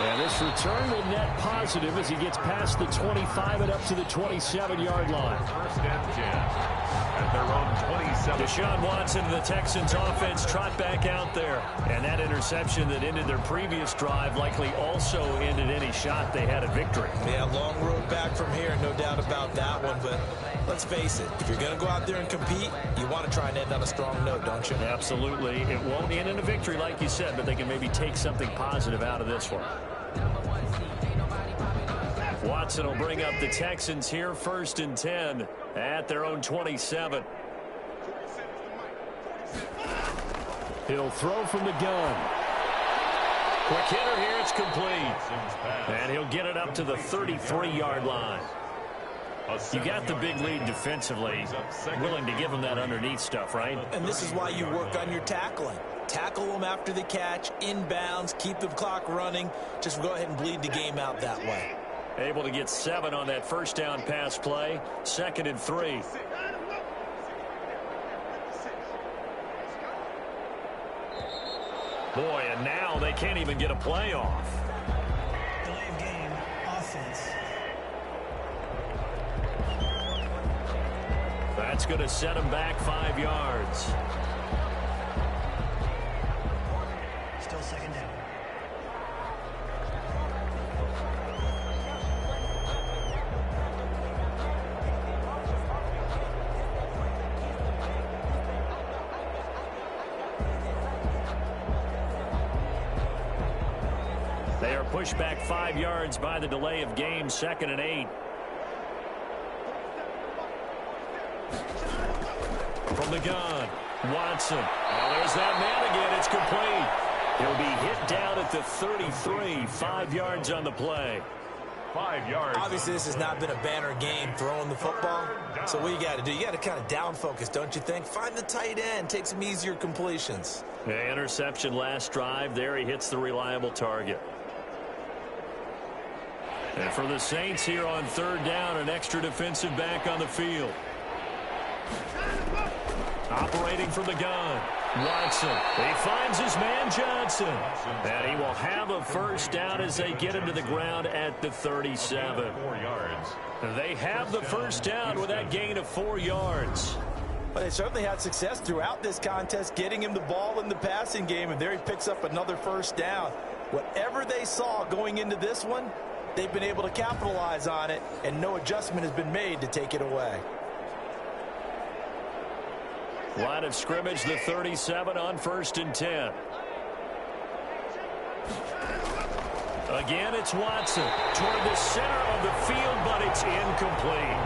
And this return will net positive as he gets past the 25 and up to the 27-yard line. First and 10 at their own 27. Deshaun Watson and the Texans offense trot back out there. And that interception that ended their previous drive likely also ended any shot they had at victory. Yeah, long road back from here, no doubt about that one. But let's face it, if you're going to go out there and compete, you want to try and end on a strong note, don't you? Absolutely. It won't end in a victory like you said, but they can maybe take something positive out of this one. Watson will bring up the Texans here first and 10 at their own 27. He'll throw from the gun. Quick hitter here, it's complete. And he'll get it up to the 33-yard line. You got the big lead defensively. Willing to give him that underneath stuff, right? And this is why you work on your tackling. Tackle them after the catch, inbounds, keep the clock running. Just go ahead and bleed the game out that way. Able to get 7 on that first down pass play. 2nd and 3. Boy, and now they can't even get a play off. Delay of game, offense. That's going to set him back 5 yards. Still second down. They are pushed back 5 yards by the delay of game. 2nd and 8. From the gun, Watson. Oh, there's that man again. It's complete. He'll be hit down at the 33. 5 yards on the play. 5 yards. Obviously, this has not been a banner game throwing the football. So what you got to do, you got to kind of down focus, don't you think? Find the tight end, take some easier completions. Yeah, interception last drive. There he hits the reliable target. And for the Saints here on 3rd down, an extra defensive back on the field. Operating from the gun, Watson. He finds his man Johnson. And he will have a first down as they get him to the ground at the 37. 4 yards. They have the first down with that gain of 4 yards. But they certainly had success throughout this contest, getting him the ball in the passing game, and there he picks up another first down. Whatever they saw going into this one, they've been able to capitalize on it, and no adjustment has been made to take it away. Line of scrimmage, the 37 on 1st and 10. Again, it's Watson toward the center of the field, but it's incomplete.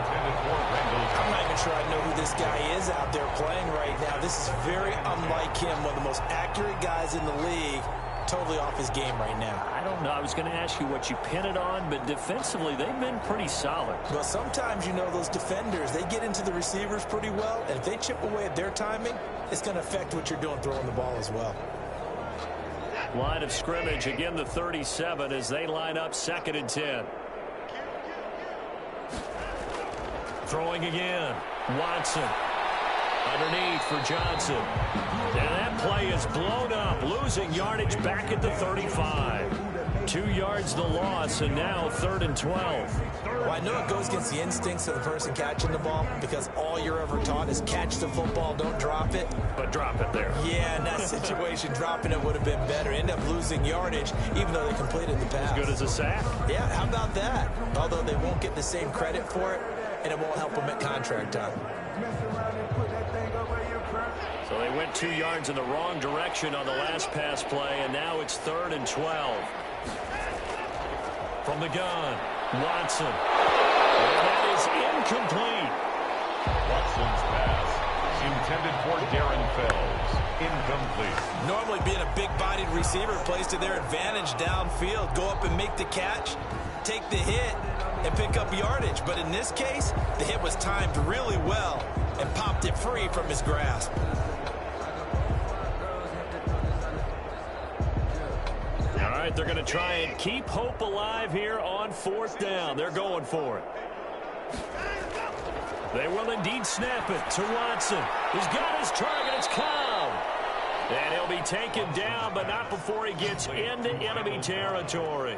I'm not even sure I know who this guy is out there playing right now. This is very unlike him, one of the most accurate guys in the league. Totally off his game right now. I don't know. I was going to ask you what you pin it on, but defensively, they've been pretty solid. Well, sometimes, you know, those defenders, they get into the receivers pretty well, and if they chip away at their timing, it's going to affect what you're doing throwing the ball as well. Line of scrimmage, again, the 37 as they line up 2nd and 10. Throwing again. Watson. Underneath for Johnson. And that play is blown up, losing yardage back at the 35. 2 yards the loss, and now 3rd and 12. Well, I know it goes against the instincts of the person catching the ball because all you're ever taught is catch the football, don't drop it. But drop it there. Yeah, in that situation, dropping it would have been better. End up losing yardage, even though they completed the pass. As good as a sack? Yeah, how about that? Although they won't get the same credit for it, and it won't help them at contract time. So they went 2 yards in the wrong direction on the last pass play, and now it's 3rd and 12. From the gun, Watson. And that is incomplete. Watson's pass, intended for Darren Fells, incomplete. Normally being a big-bodied receiver plays to their advantage downfield. Go up and make the catch, take the hit, and pick up yardage. But in this case, the hit was timed really well and popped it free from his grasp. All right, they're going to try and keep hope alive here on 4th down. They're going for it. They will indeed snap it to Watson. He's got his target. It's Cobb. And he'll be taken down, but not before he gets into enemy territory.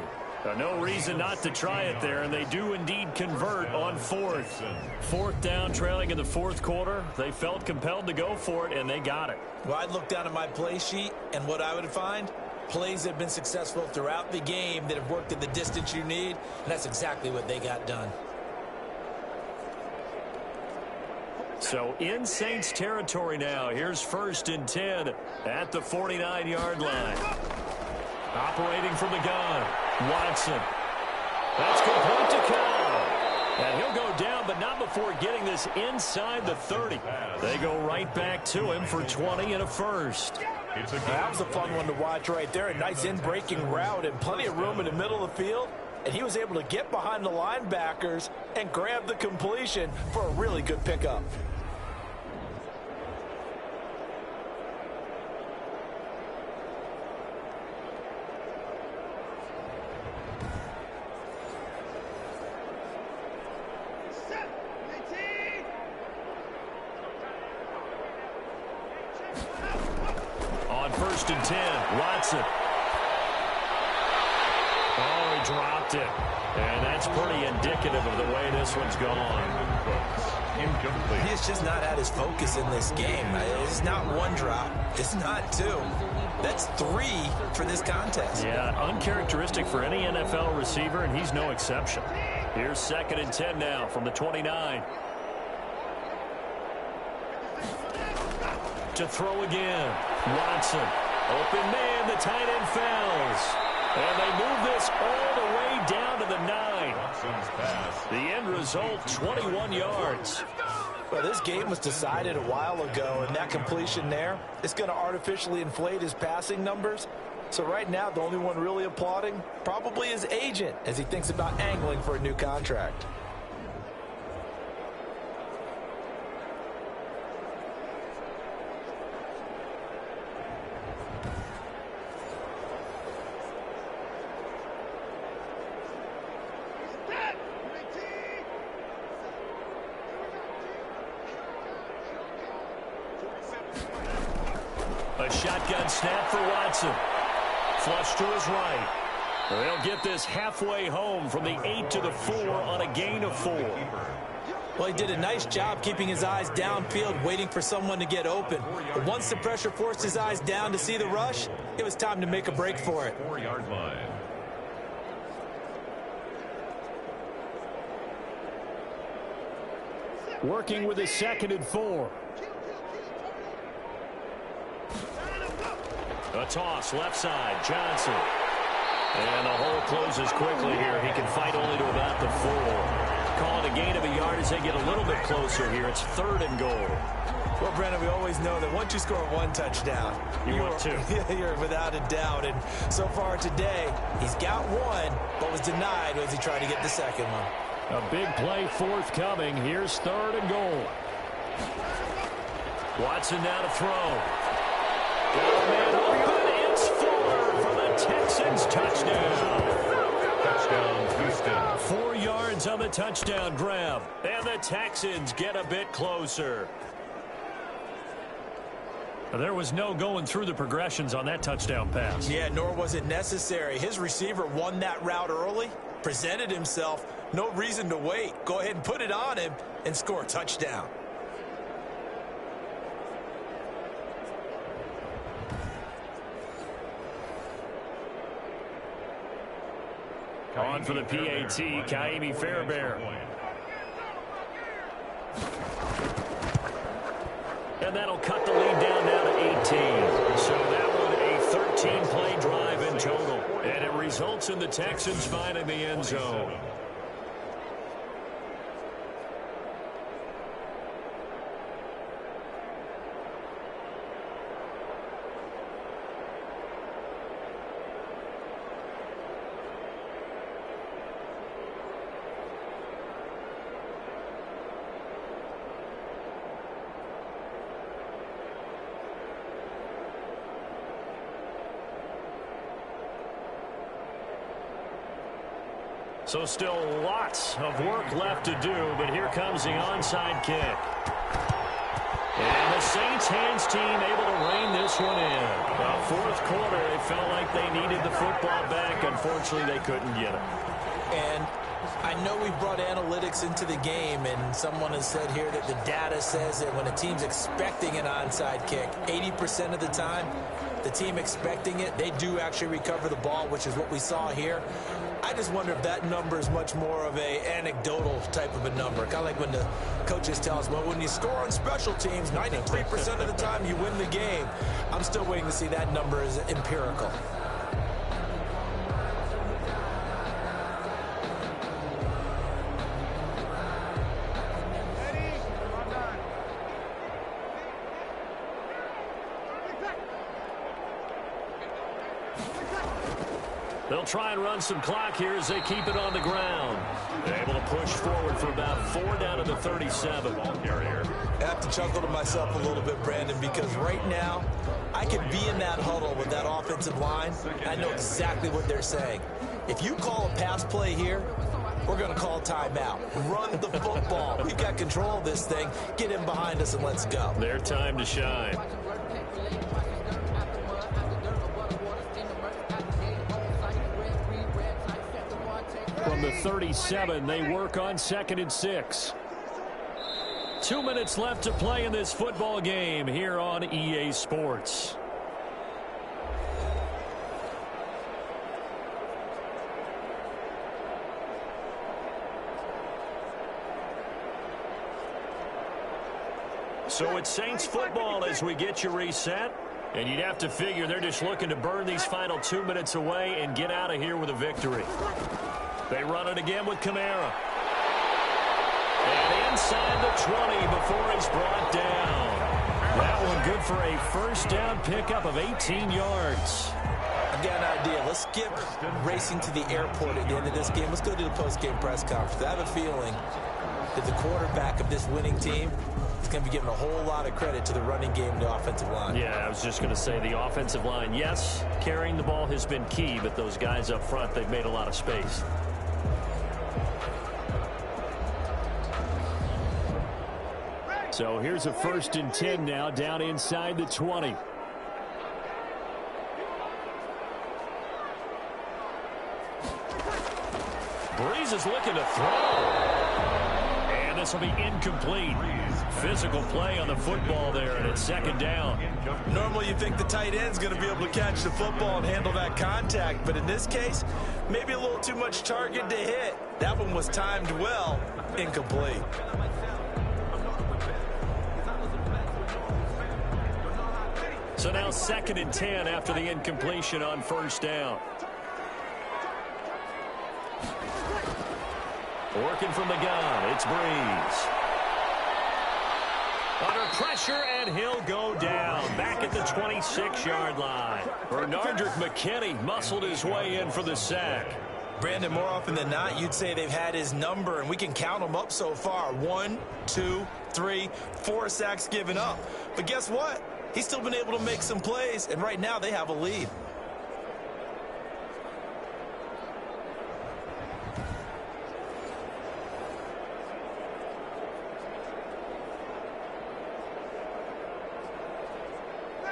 No reason not to try it there, and they do indeed convert on 4th. 4th down, trailing in the 4th quarter. They felt compelled to go for it, and they got it. Well, I'd look down at my play sheet, and what I would find, plays that have been successful throughout the game that have worked at the distance you need, and that's exactly what they got done. So in Saints territory now. Here's 1st and 10 at the 49-yard line. Operating from the gun, Watson. That's complete to Cobb. And he'll go down, but not before getting this inside the 30. They go right back to him for 20 and a first. That was a fun one to watch right there. A nice in-breaking route and plenty of room in the middle of the field. And he was able to get behind the linebackers and grab the completion for a really good pickup. On 1st and 10, Watson. Oh, he dropped it. And that's pretty indicative of the way this one's gone. Incomplete. He's just not had his focus in this game. It's not one drop. It's not two. That's 3 for this contest. Yeah, uncharacteristic for any NFL receiver, and he's no exception. Here's 2nd and 10 now from the 29. To throw again. Watson. Open man, the tight end Fells. And they move this all the way down to the 9. Watson's pass. The end result, 21 yards. Well, this game was decided a while ago, and that completion there, it's going to artificially inflate his passing numbers. So right now, the only one really applauding probably his agent as he thinks about angling for a new contract. A shotgun snap for Watson. Flush to his right. They'll get this halfway home from the 8 to the 4 on a gain of 4. Well, he did a nice job keeping his eyes downfield, waiting for someone to get open. But once the pressure forced his eyes down to see the rush, it was time to make a break for it. 4-yard line. Working with his 2nd and 4. A toss left side. Johnson. And the hole closes quickly here. He can fight only to about the 4. Call it a gain of a yard as they get a little bit closer here. It's 3rd and goal. Well, Brandon, we always know that once you score 1 touchdown, want 2. You're without a doubt. And so far today, he's got 1, but was denied as he tried to get the second one. A big play forthcoming. Here's 3rd and goal. Watson now to throw. Got a man open. It's Fuller for the Texans. Touchdown. Touchdown, Houston. 4 yards on the touchdown grab. And the Texans get a bit closer. There was no going through the progressions on that touchdown pass. Yeah, nor was it necessary. His receiver won that route early, presented himself. No reason to wait. Go ahead and put it on him and score a touchdown. On for the PAT, Kaimi Fairbairn. And that'll cut the lead down now to 18. So that one a 13-play drive in total. And it results in the Texans finding the end zone. So still lots of work left to do, but here comes the onside kick. And the Saints hands team able to rein this one in. The 4th quarter, it felt like they needed the football back. Unfortunately, they couldn't get it. And I know we brought analytics into the game, and someone has said here that the data says that when a team's expecting an onside kick, 80% of the time, the team expecting it, they do actually recover the ball, which is what we saw here. I just wonder if that number is much more of a anecdotal type of a number. Kind of like when the coaches tell us, well, when you score on special teams, 93% of the time you win the game. I'm still waiting to see that number as empirical. They'll try and run some clock here as they keep it on the ground. They're able to push forward for about 4 down to the 37. I have to chuckle to myself a little bit, Brandon, because right now I could be in that huddle with that offensive line. I know exactly what they're saying. If you call a pass play here, we're going to call timeout. Run the football. We've got control of this thing. Get in behind us and let's go. Their time to shine. From the 37, they work on 2nd and 6. 2 minutes left to play in this football game here on EA Sports. So it's Saints football as we get you reset. And you'd have to figure they're just looking to burn these final 2 minutes away and get out of here with a victory. They run it again with Kamara. And inside the 20 before he's brought down. That one good for a first down pickup of 18 yards. I've got an idea. Let's skip racing to the airport at the end of this game. Let's go to the post-game press conference. I have a feeling that the quarterback of this winning team is going to be giving a whole lot of credit to the running game and the offensive line. Yeah, I was just going to say the offensive line. Yes, carrying the ball has been key, but those guys up front, they've made a lot of space. So here's a 1st and 10 now down inside the 20. Breeze is looking to throw. And this will be incomplete. Physical play on the football there, and it's 2nd down. Normally you think the tight end's going to be able to catch the football and handle that contact, but in this case, maybe a little too much target to hit. That one was timed well, incomplete. So now 2nd and 10 after the incompletion on first down. Working from the gun, it's Breeze. Under pressure, and he'll go down. Back at the 26-yard line. Bernardrick McKinney muscled his way in for the sack. Brandon, more often than not, you'd say they've had his number, and we can count them up so far. 1, 2, 3, 4 sacks given up. But guess what? He's still been able to make some plays, and right now they have a lead.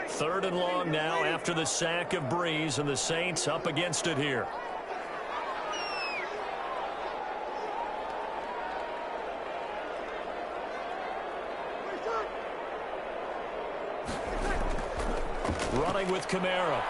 Third and long now after the sack of Breeze, and the Saints up against it here. Running with Kamara.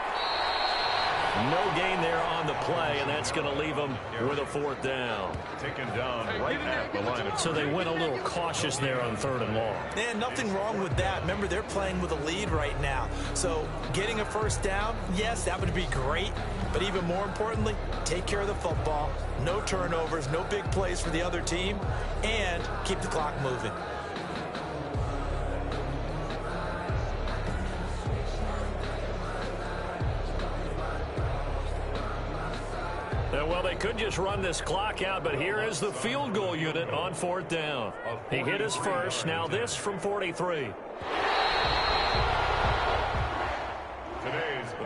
No gain there on the play, and that's going to leave them with a 4th down. Taken down right at the line. So they went a little cautious there on 3rd and long. And nothing wrong with that. Remember, they're playing with a lead right now. So getting a 1st down, yes, that would be great. But even more importantly, take care of the football. No turnovers, no big plays for the other team, and keep the clock moving. Well, they could just run this clock out, but here is the field goal unit on 4th down. He hit his first. Now this from 43.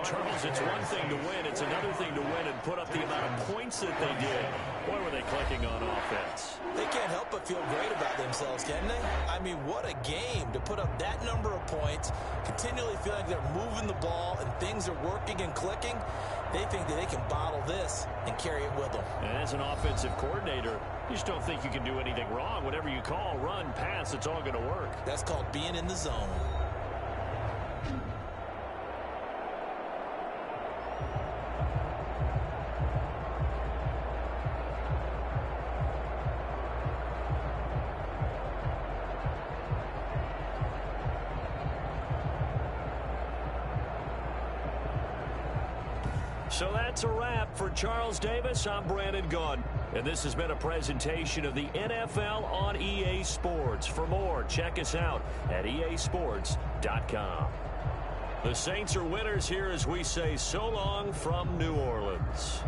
Charles, it's one thing to win. It's another thing to win and put up the amount of points that they did. Boy, were they clicking on offense. They can't help but feel great about themselves, can they? I mean, what a game to put up that number of points, continually feeling like they're moving the ball and things are working and clicking. They think that they can bottle this and carry it with them. And as an offensive coordinator, you just don't think you can do anything wrong. Whatever you call, run, pass, it's all going to work. That's called being in the zone. So that's a wrap for Charles Davis. I'm Brandon Gunn. And this has been a presentation of the NFL on EA Sports. For more, check us out at easports.com. The Saints are winners here as we say so long from New Orleans.